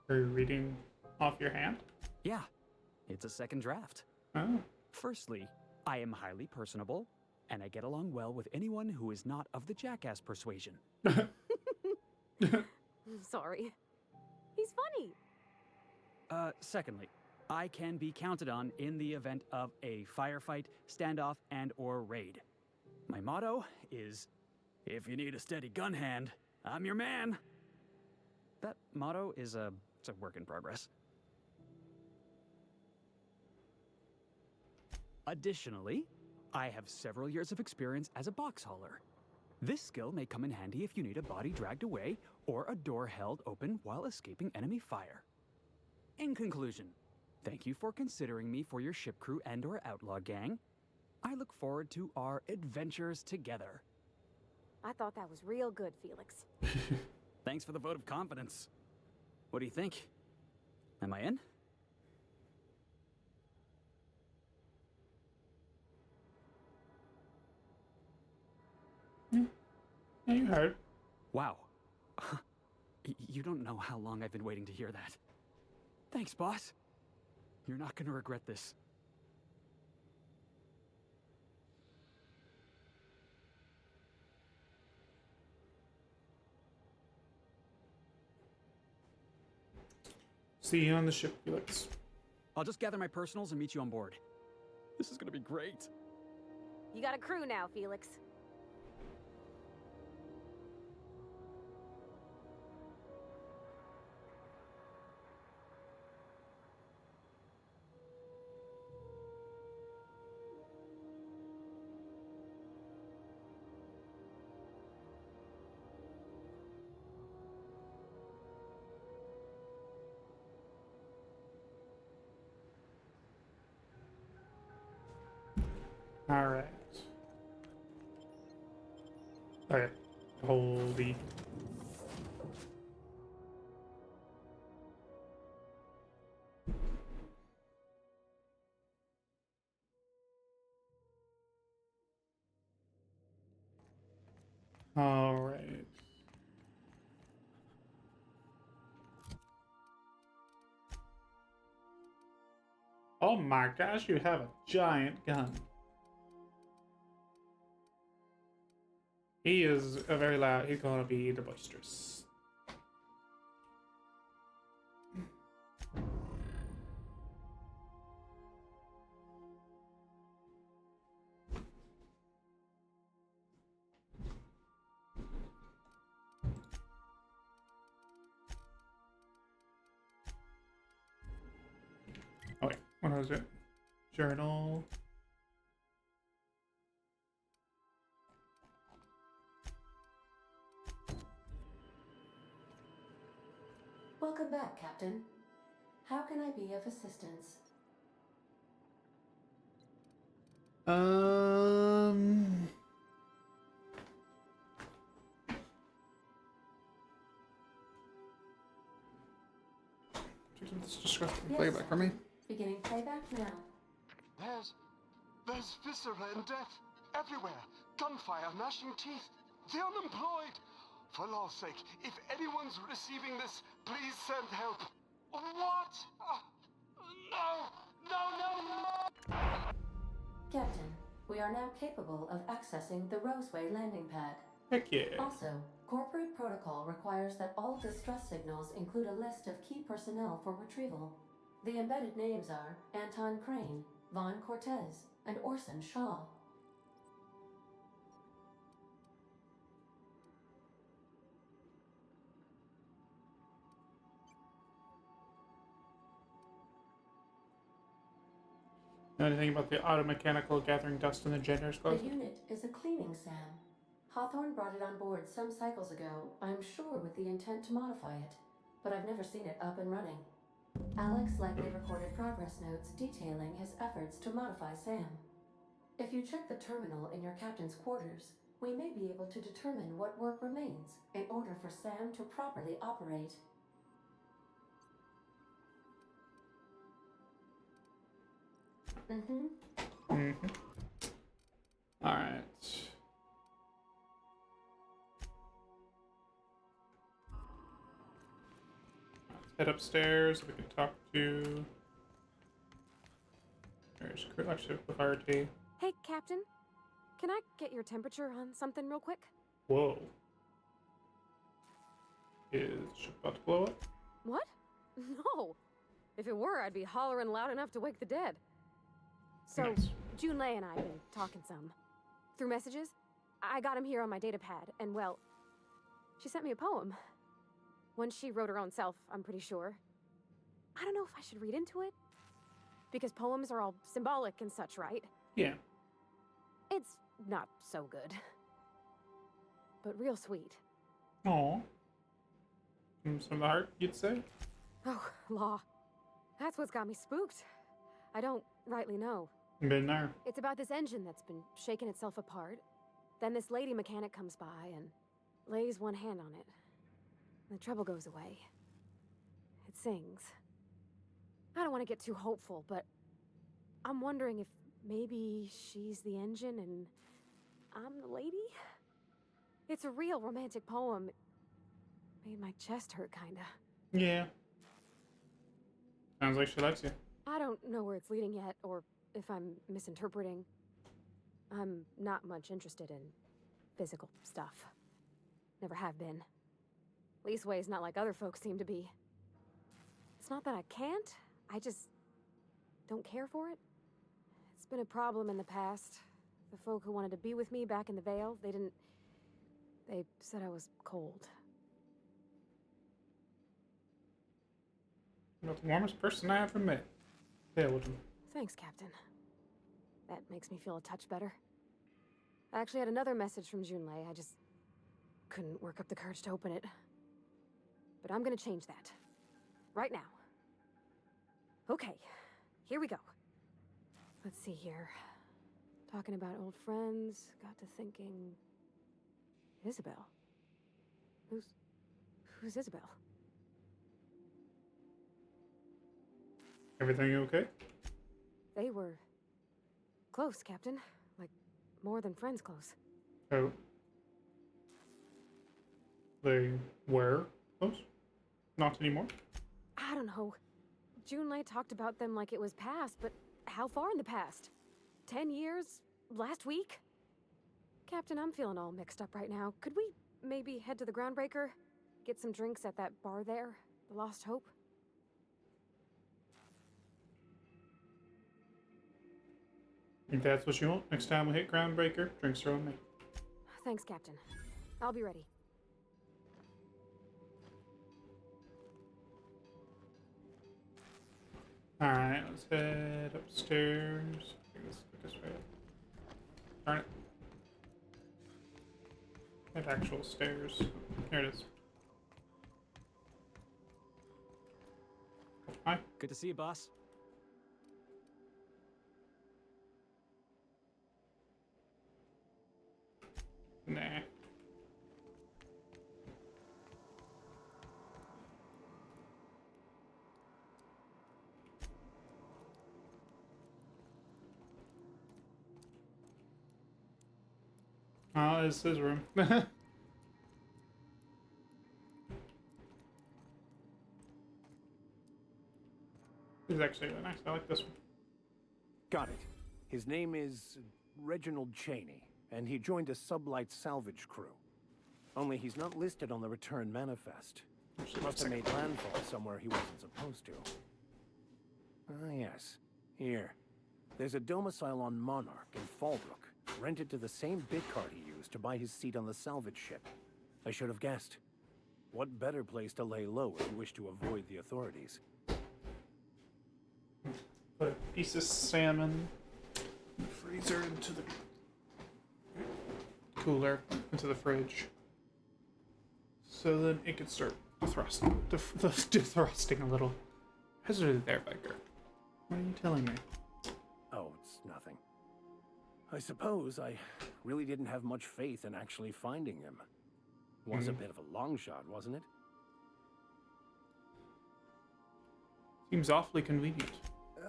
Are you reading off your hand? Yeah, it's a second draft. Oh. Firstly, I am highly personable, and I get along well with anyone who is not of the jackass persuasion. Sorry. He's funny. Secondly, I can be counted on in the event of a firefight, standoff, and/or raid. My motto is, if you need a steady gun hand, I'm your man. That motto is it's a work in progress. Additionally, I have several years of experience as a box hauler. This skill may come in handy if you need a body dragged away or a door held open while escaping enemy fire. In conclusion, thank you for considering me for your ship crew and/or outlaw gang. I look forward to our adventures together. I thought that was real good, Felix. Thanks for the vote of confidence. What do you think? Am I in? Yeah, you heard. Wow. You don't know how long I've been waiting to hear that. Thanks, boss. You're not gonna regret this. See you on the ship, Felix. I'll just gather my personals and meet you on board. This is gonna be great. You got a crew now, Felix. All right. Okay. Holy. All right. Oh my gosh, you have a giant gun. He is a very loud. He's gonna be the boisterous. Oh wait, what was it? Journal. Welcome back, Captain. How can I be of assistance? Let's just go playback for me. Beginning playback now. There's viscera and death everywhere. Gunfire, gnashing teeth. The unemployed. For law's sake, if anyone's receiving this, please send help. What? No! Captain, we are now capable of accessing the Roseway landing pad. Heck yeah. Also, corporate protocol requires that all distress signals include a list of key personnel for retrieval. The embedded names are Anton Crane, Vaughn Cortez, and Orson Shaw. Know anything about the automechanical gathering dust in the janitor's The closet? unit is a cleaning SAM. Hawthorne brought it on board some cycles ago, I'm sure with the intent to modify it, but I've never seen it up and running. Alex likely recorded progress notes detailing his efforts to modify SAM. If you check the terminal in your captain's quarters, we may be able to determine what work remains in order for SAM to properly operate. Mm-hmm. Alright. Let's head upstairs. We can talk to... There's actually with RT. Hey, Captain. Can I get your temperature on something real quick? Whoa. Is ship about to blow up? What? No. If it were, I'd be hollering loud enough to wake the dead. So, Nice. Junlei and I have been talking some. Through messages, I got him here on my data pad, and well, she sent me a poem. One she wrote her own self, I'm pretty sure. I don't know if I should read into it. Because poems are all symbolic and such, right? Yeah. It's not so good. But real sweet. Aw. From the heart, you'd say? Oh, law. That's what's got me spooked. I don't rightly know. Been there. It's about this engine that's been shaking itself apart. Then this lady mechanic comes by and lays one hand on it. The trouble goes away. It sings. I don't want to get too hopeful, but I'm wondering if maybe she's the engine and I'm the lady? It's a real romantic poem. It made my chest hurt, kinda. Yeah. Sounds like she likes you. I don't know where it's leading yet, or if I'm misinterpreting. I'm not much interested in physical stuff. Never have been. Leastways not like other folks seem to be. It's not that I can't, I just don't care for it. It's been a problem in the past. The folk who wanted to be with me back in the Vale, they said I was cold. You're the warmest person I ever met. Paladin. Thanks, Captain. That makes me feel a touch better. I actually had another message from Junlei. I just couldn't work up the courage to open it. But I'm gonna change that. Right now. Okay, here we go. Let's see here. Talking about old friends, got to thinking... Isabel? Who's Isabel? Everything okay? They were... close, Captain. Like, more than friends close. Oh. They were close? Not anymore? I don't know. Junlei talked about them like it was past, but how far in the past? 10 years? Last week? Captain, I'm feeling all mixed up right now. Could we maybe head to the Groundbreaker? Get some drinks at that bar there? The Lost Hope? If that's what you want, next time we hit Groundbreaker, drinks are on me. Thanks, Captain. I'll be ready. Alright, let's head upstairs. I think this way. Darn it. At actual stairs. Here it is. Hi. Good to see you, boss. Nah. Oh, it's his room. This is actually really nice. I like this one. Got it. His name is Reginald Cheney, and he joined a sublight salvage crew. Only he's not listed on the return manifest. Must have made landfall somewhere he wasn't supposed to. Ah, yes. Here. There's a domicile on Monarch in Fallbrook, rented to the same bit card he used to buy his seat on the salvage ship. I should have guessed. What better place to lay low if you wish to avoid the authorities? Put a piece of salmon in the freezer into the cooler, into the fridge. So then it can start defrosting a little. How's it there, Becker? What are you telling me? Oh, it's nothing. I suppose I really didn't have much faith in actually finding him. Was a bit of a long shot, wasn't it? Seems awfully convenient.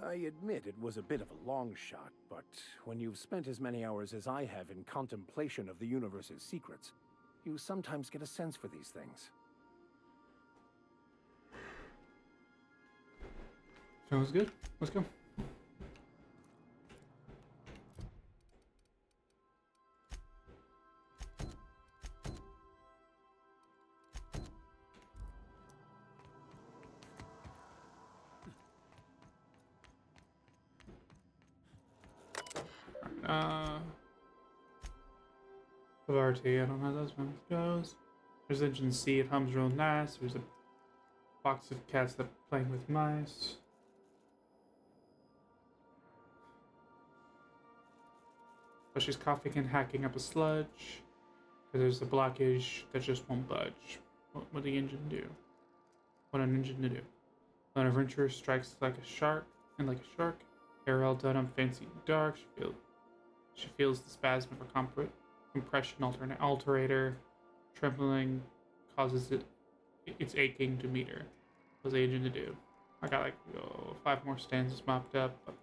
I admit it was a bit of a long shot, but when you've spent as many hours as I have in contemplation of the universe's secrets, you sometimes get a sense for these things. Sounds good. Let's go. Polarity, I don't know how those ones goes. There's engine C, it hums real nice. There's a box of cats that are playing with mice. But she's coughing and hacking up a sludge. There's a blockage that just won't budge. What would the engine do? What an engine to do. Lone adventurer strikes like a shark, and like a shark. Hair all done up fancy and dark. She feels the spasm of a compression alterator. Trembling causes it's aching to meet her. What's the engine to do? I got like 5 more stanzas mopped up. But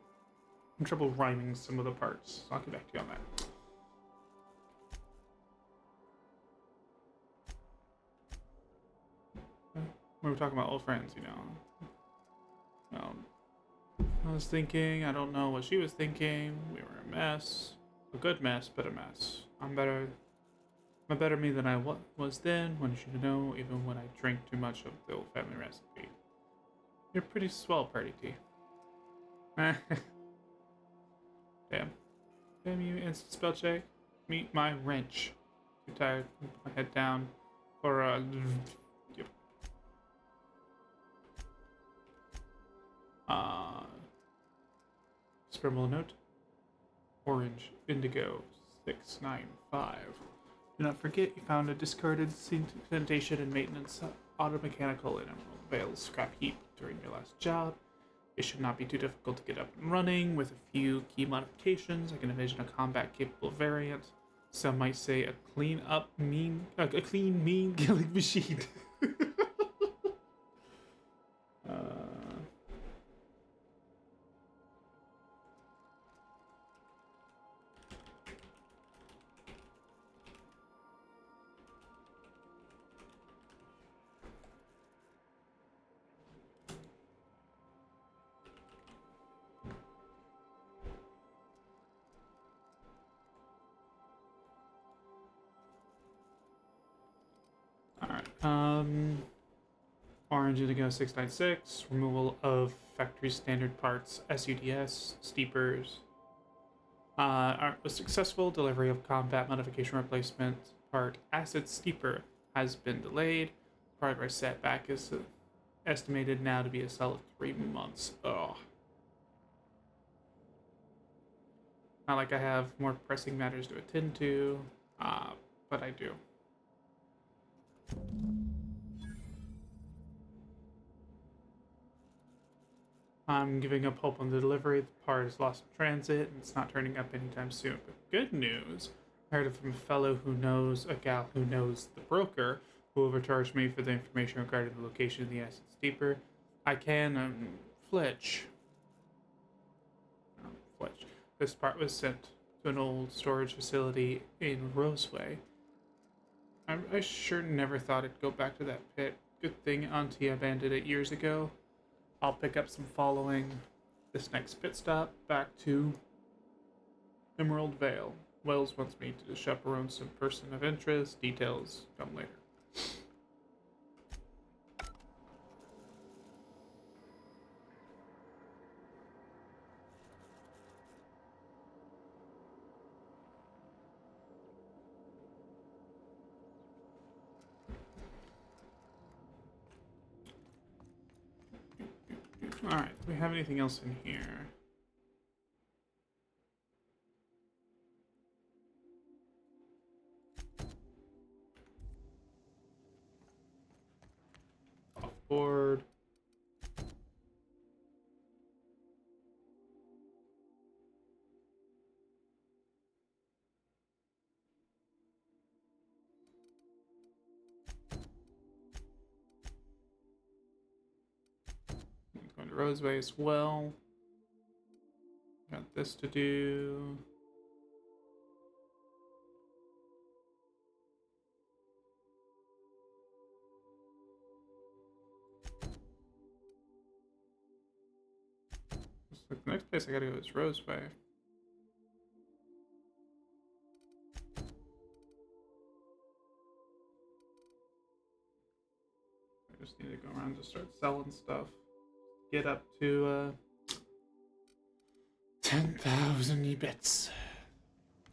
I'm trouble rhyming some of the parts. So I'll get back to you on that. We were talking about old friends, you know. I was thinking, I don't know what she was thinking. We were a mess. A good mess, but a mess. I'm a better me than I was then, when you should know, even when I drank too much of the old family recipe. You're pretty swell, Party Tea. Damn. Damn you, instant spell check. Meet my wrench. Too tired to put my head down. Or, yep. Scribble a note. Orange Indigo 695. Do not forget you found a discarded sanitation and maintenance automechanical in Emerald Vale scrap heap during your last job. It should not be too difficult to get up and running. With a few key modifications, I can envision a combat-capable variant. Some might say a clean, mean killing machine. Orange Indigo 696, removal of factory standard parts, SUDS, steepers. Was successful. Delivery of combat modification replacement part acid steeper has been delayed. Progress setback is estimated now to be a solid 3 months. Ugh. Not like I have more pressing matters to attend to, but I do. I'm giving up hope on the delivery. The part is lost in transit, and it's not turning up anytime soon. But good news, I heard it from a fellow who knows a gal who knows the broker, who overcharged me for the information regarding the location of the acid steeper. I can, Fletch. Fletch. This part was sent to an old storage facility in Roseway. I sure never thought it'd go back to that pit. Good thing Auntie abandoned it years ago. I'll pick up some following this next pit stop back to Emerald Vale. Wells wants me to chaperone some person of interest. Details come later. Alright, do we have anything else in here? Off board. Going to Roseway as well. got this to do. The next place I gotta go is Roseway. I just need to go around and start selling stuff. Get up to 10,000 EBITs.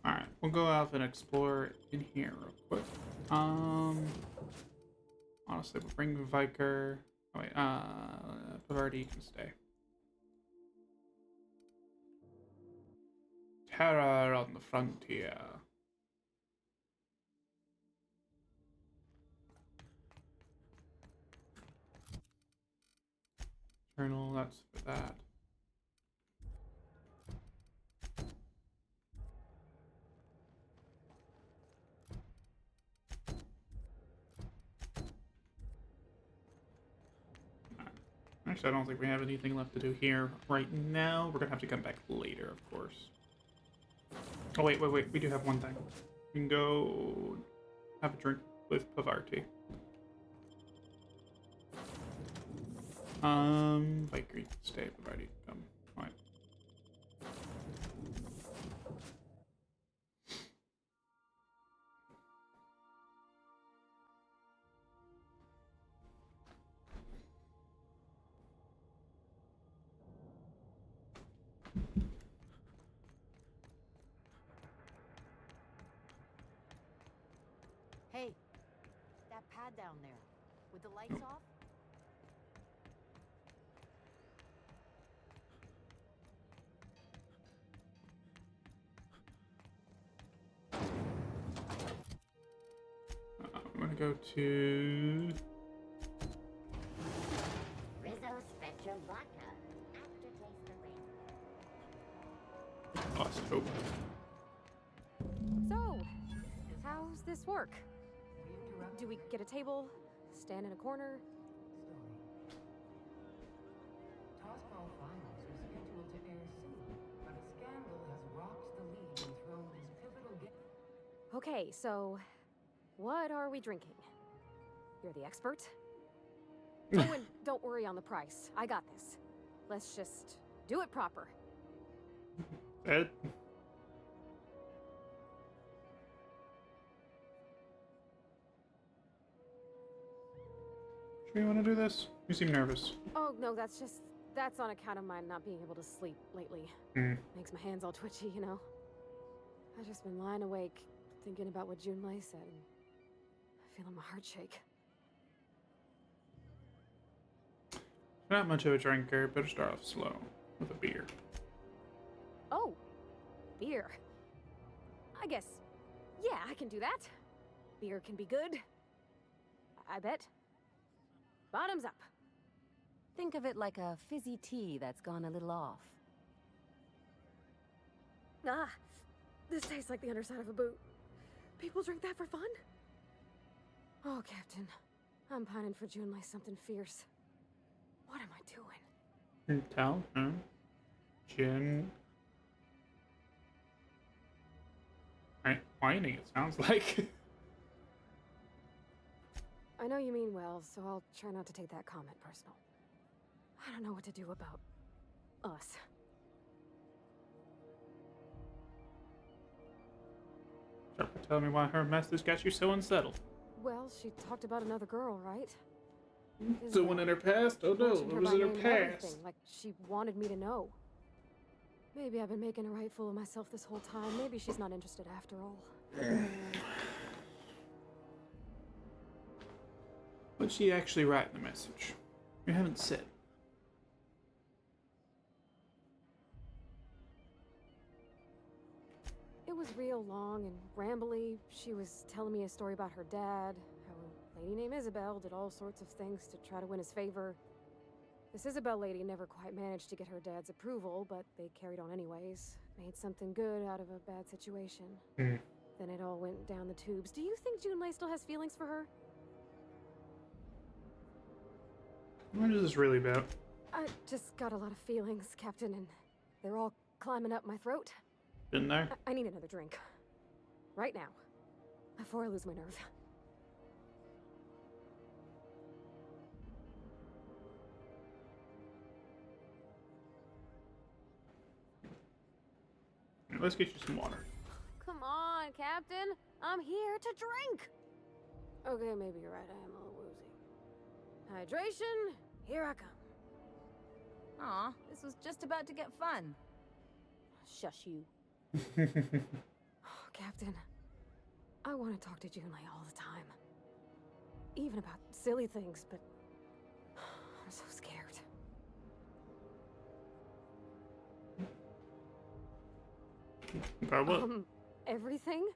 Alright, we'll go out and explore in here real quick. Honestly, we'll bring Viker. Oh wait, Pavarti can stay. Terror on the frontier. Journal, that's for that. Actually, I don't think we have anything left to do here right now. We're gonna have to come back later, of course. Oh, wait. We do have one thing. We can go have a drink with Pavarti. Viker, you can stay. Pavarti, come. Alright. Hey, that pad down there, with the lights off? I'm gonna go to... Rizzo Spectrum Vodka. Aftertaste away. Lost hope. So, how's this work? Do we get a table? Stand in a corner? Toscal Finals are scheduled to air soon, but a scandal has rocked the league and thrown this pivotal game. Okay, so what are we drinking? You're the expert? Oh, and don't worry on the price. I got this. Let's just do it proper. Ed? Sure you want to do this? You seem nervous. Oh, no, that's on account of my not being able to sleep lately. Makes my hands all twitchy, you know? I've just been lying awake, thinking about what Junlei said, and feeling my heart shake. Not much of a drinker, better start off slow with a beer. Oh, beer. I guess, yeah, I can do that. Beer can be good. I bet. Bottoms up. Think of it like a fizzy tea that's gone a little off. Ah, this tastes like the underside of a boot. People drink that for fun? Oh, Captain. I'm pining for Junlei something fierce. What am I doing? Tell her. Gin. Right, whining, it sounds like. I know you mean well, so I'll try not to take that comment personal. I don't know what to do about us. Tell me why her message got you so unsettled. Well, she talked about another girl, right? Someone in her past? Oh no, it was in her past. Like she wanted me to know. Maybe I've been making a right fool of myself this whole time. Maybe she's not interested after all. What'd she actually write in the message? You haven't said. It was real long and rambly. She was telling me a story about her dad, how a lady named Isabel did all sorts of things to try to win his favor. This Isabel lady never quite managed to get her dad's approval, but they carried on anyways. Made something good out of a bad situation. Then it all went down the tubes. Do you think Junlei still has feelings for her? What is this really about? I just got a lot of feelings, Captain, and they're all climbing up my throat. Been there? I need another drink. Right now. Before I lose my nerve. Let's get you some water. Come on, Captain. I'm here to drink. Okay, maybe you're right. I am a little woozy. Hydration, here I come. Aw, this was just about to get fun. Shush you. Captain, I want to talk to Junlei all the time. Even about silly things, but I'm so scared. About what? Everything?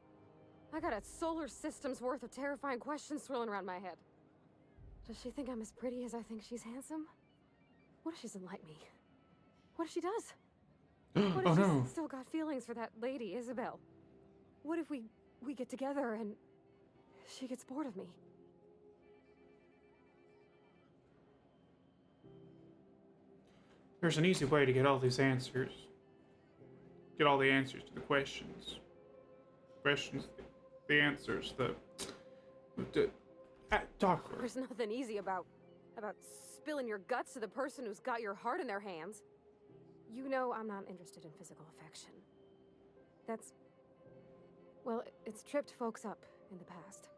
I got a solar system's worth of terrifying questions swirling around my head. Does she think I'm as pretty as I think she's handsome? What if she doesn't like me? What if she does? What if she's still got feelings for that lady, Isabel? What if we get together and she gets bored of me? There's an easy way to get all these answers. Get all the answers to the questions. The answers, doctor. There's nothing easy about spilling your guts to the person who's got your heart in their hands. You know I'm not interested in physical affection. Well, it's tripped folks up in the past.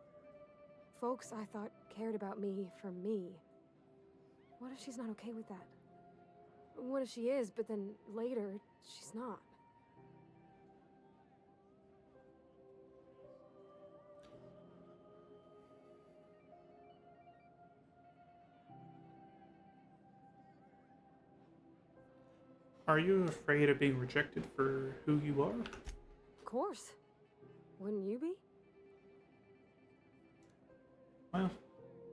Folks I thought cared about me for me. What if she's not okay with that? What if she is, but then later, she's not? Are you afraid of being rejected for who you are? Of course. Wouldn't you be? Well,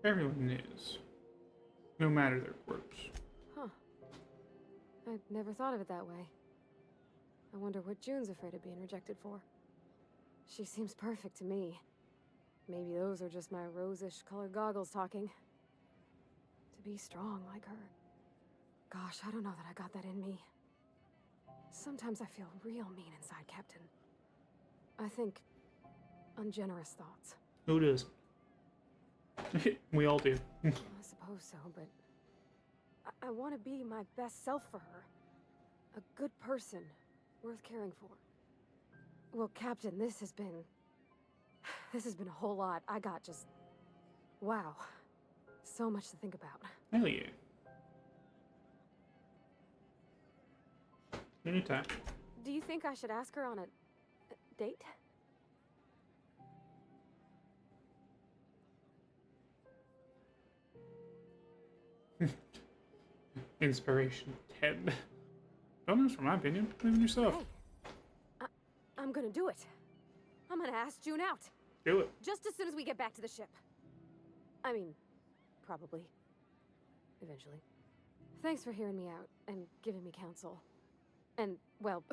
everyone is. No matter their quirks. Huh. I'd never thought of it that way. I wonder what June's afraid of being rejected for. She seems perfect to me. Maybe those are just my rosish colored goggles talking. To be strong like her. Gosh, I don't know that I got that in me. Sometimes I feel real mean inside, Captain. I think ungenerous thoughts. Who does? We all do. I suppose so, but I want to be my best self for her. A good person, worth caring for. Well, Captain, this has been a whole lot. I got just... wow. So much to think about. Hell yeah. Anytime. Do you think I should ask her on a date? Inspiration 10. Bonus for my opinion. Believe in yourself. Hey, I'm gonna do it. I'm gonna ask June out. Do it. Just as soon as we get back to the ship. I mean, probably. Eventually. Thanks for hearing me out and giving me counsel. And, well,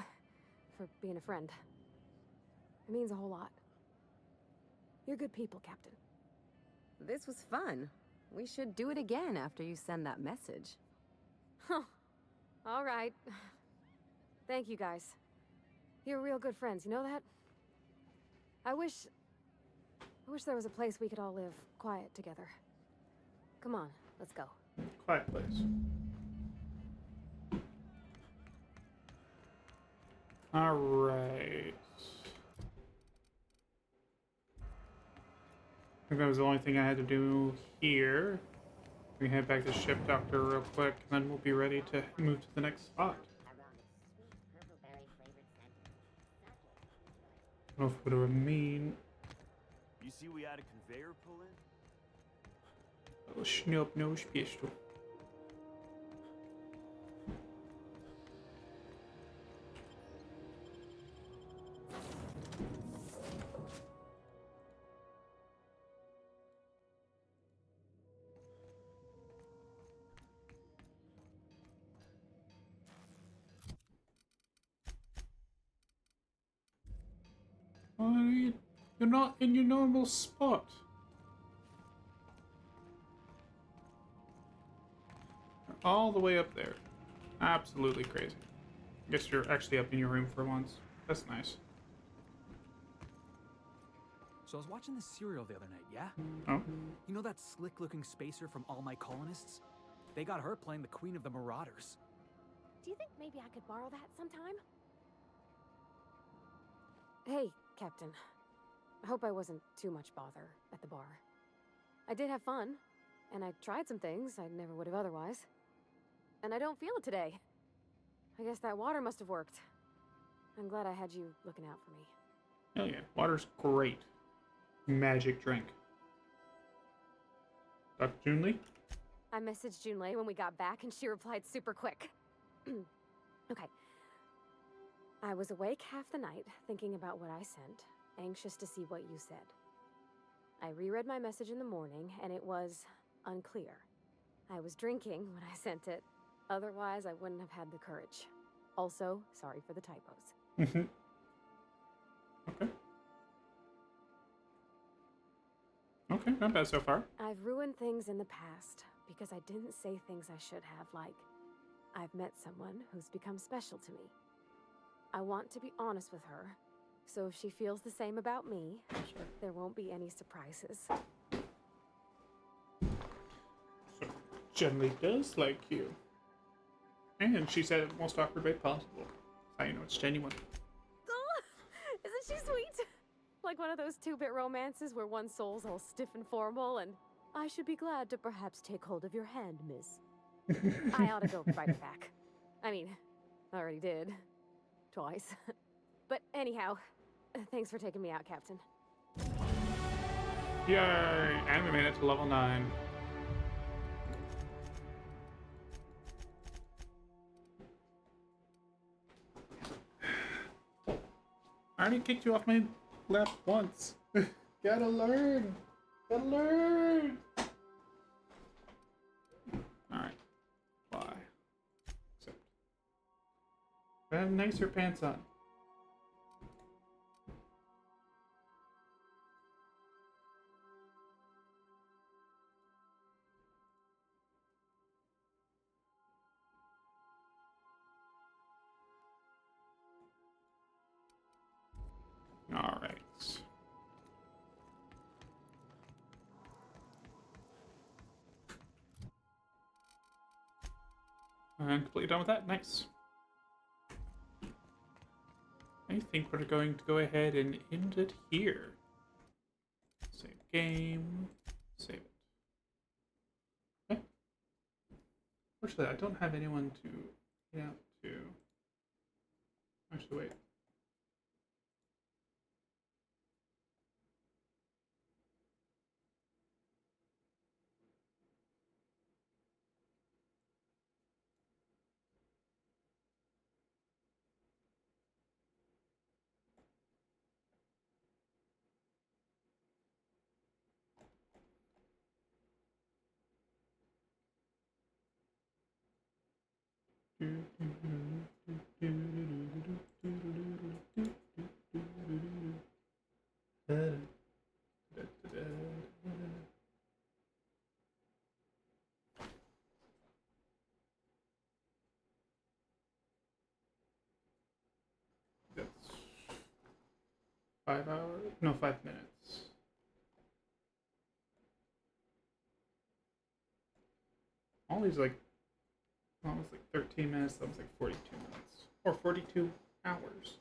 for being a friend. It means a whole lot. You're good people, Captain. This was fun. We should do it again after you send that message. Huh. All right. Thank you, guys. You're real good friends, you know that? I wish there was a place we could all live quiet together. Come on, let's go. Quiet place. Alright. I think that was the only thing I had to do here. We head back to the ship doctor real quick, and then we'll be ready to move to the next spot. I don't know if it would mean. You see we had a conveyor pull in? Oh, schnup, no spiestu. You're not in your normal spot. You're all the way up there. Absolutely crazy. Guess you're actually up in your room for once. That's nice. So I was watching this serial the other night, yeah? Oh? You know that slick-looking spacer from All My Colonists? They got her playing the Queen of the Marauders. Do you think maybe I could borrow that sometime? Hey, Captain. I hope I wasn't too much bother at the bar. I did have fun, and I tried some things I never would have otherwise. And I don't feel it today. I guess that water must have worked. I'm glad I had you looking out for me. Hell yeah, water's great. Magic drink. Dr. Junlei? I messaged Junlei when we got back, and she replied super quick. Okay. I was awake half the night, thinking about what I sent, anxious to see what you said. I reread my message in the morning, and it was unclear. I was drinking when I sent it. Otherwise, I wouldn't have had the courage. Also, sorry for the typos. Okay. Okay, not bad so far. I've ruined things in the past because I didn't say things I should have, like, I've met someone who's become special to me. I want to be honest with her, so if she feels the same about me, there won't be any surprises. So, Junlei does like you. And she said it the most awkward way possible. That's how you know it's genuine. Isn't she sweet? Like one of those two-bit romances where one soul's all stiff and formal and I should be glad to perhaps take hold of your hand, miss. I ought to go fight it back. I mean, I already did. Twice. But anyhow, thanks for taking me out, Captain. Yay! And we made it to level 9. I already kicked you off my lap once. Gotta learn! Gotta learn! Alright. Why? Except I have nicer pants on. Alright. And completely done with that. Nice. I think we're going to go ahead and end it here. Save game. Save it. Okay. Fortunately, I don't have anyone to get out to. Actually, wait. That's 5 hours? No, 5 minutes. All these like almost like 13 minutes, that was like 42 minutes. Or 42 hours.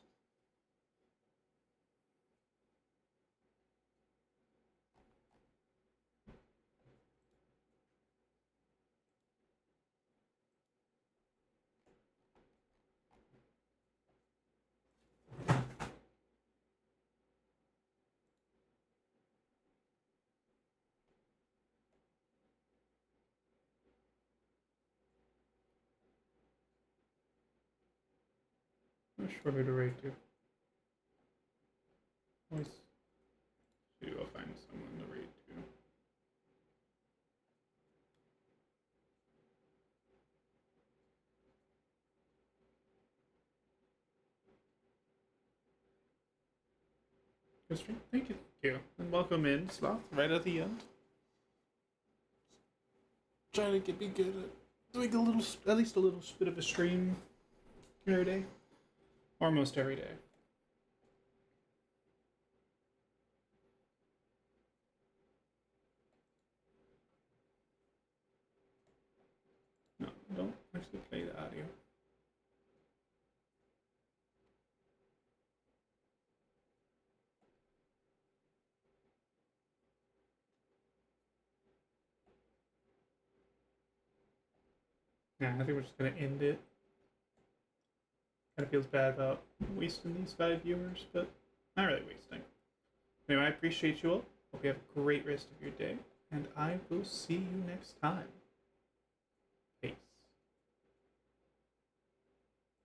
How short to rate to? Always see if I'll find someone to rate to. History? Thank you. And welcome in, Sloth, right at the end. Trying to get me good at doing a little, at least a little bit of a stream. every day. Almost every day. No, don't actually play the audio. Yeah, I think we're just gonna end it. Kind of feels bad about wasting these 5 viewers, but not really wasting. Anyway, I appreciate you all. Hope you have a great rest of your day, and I will see you next time.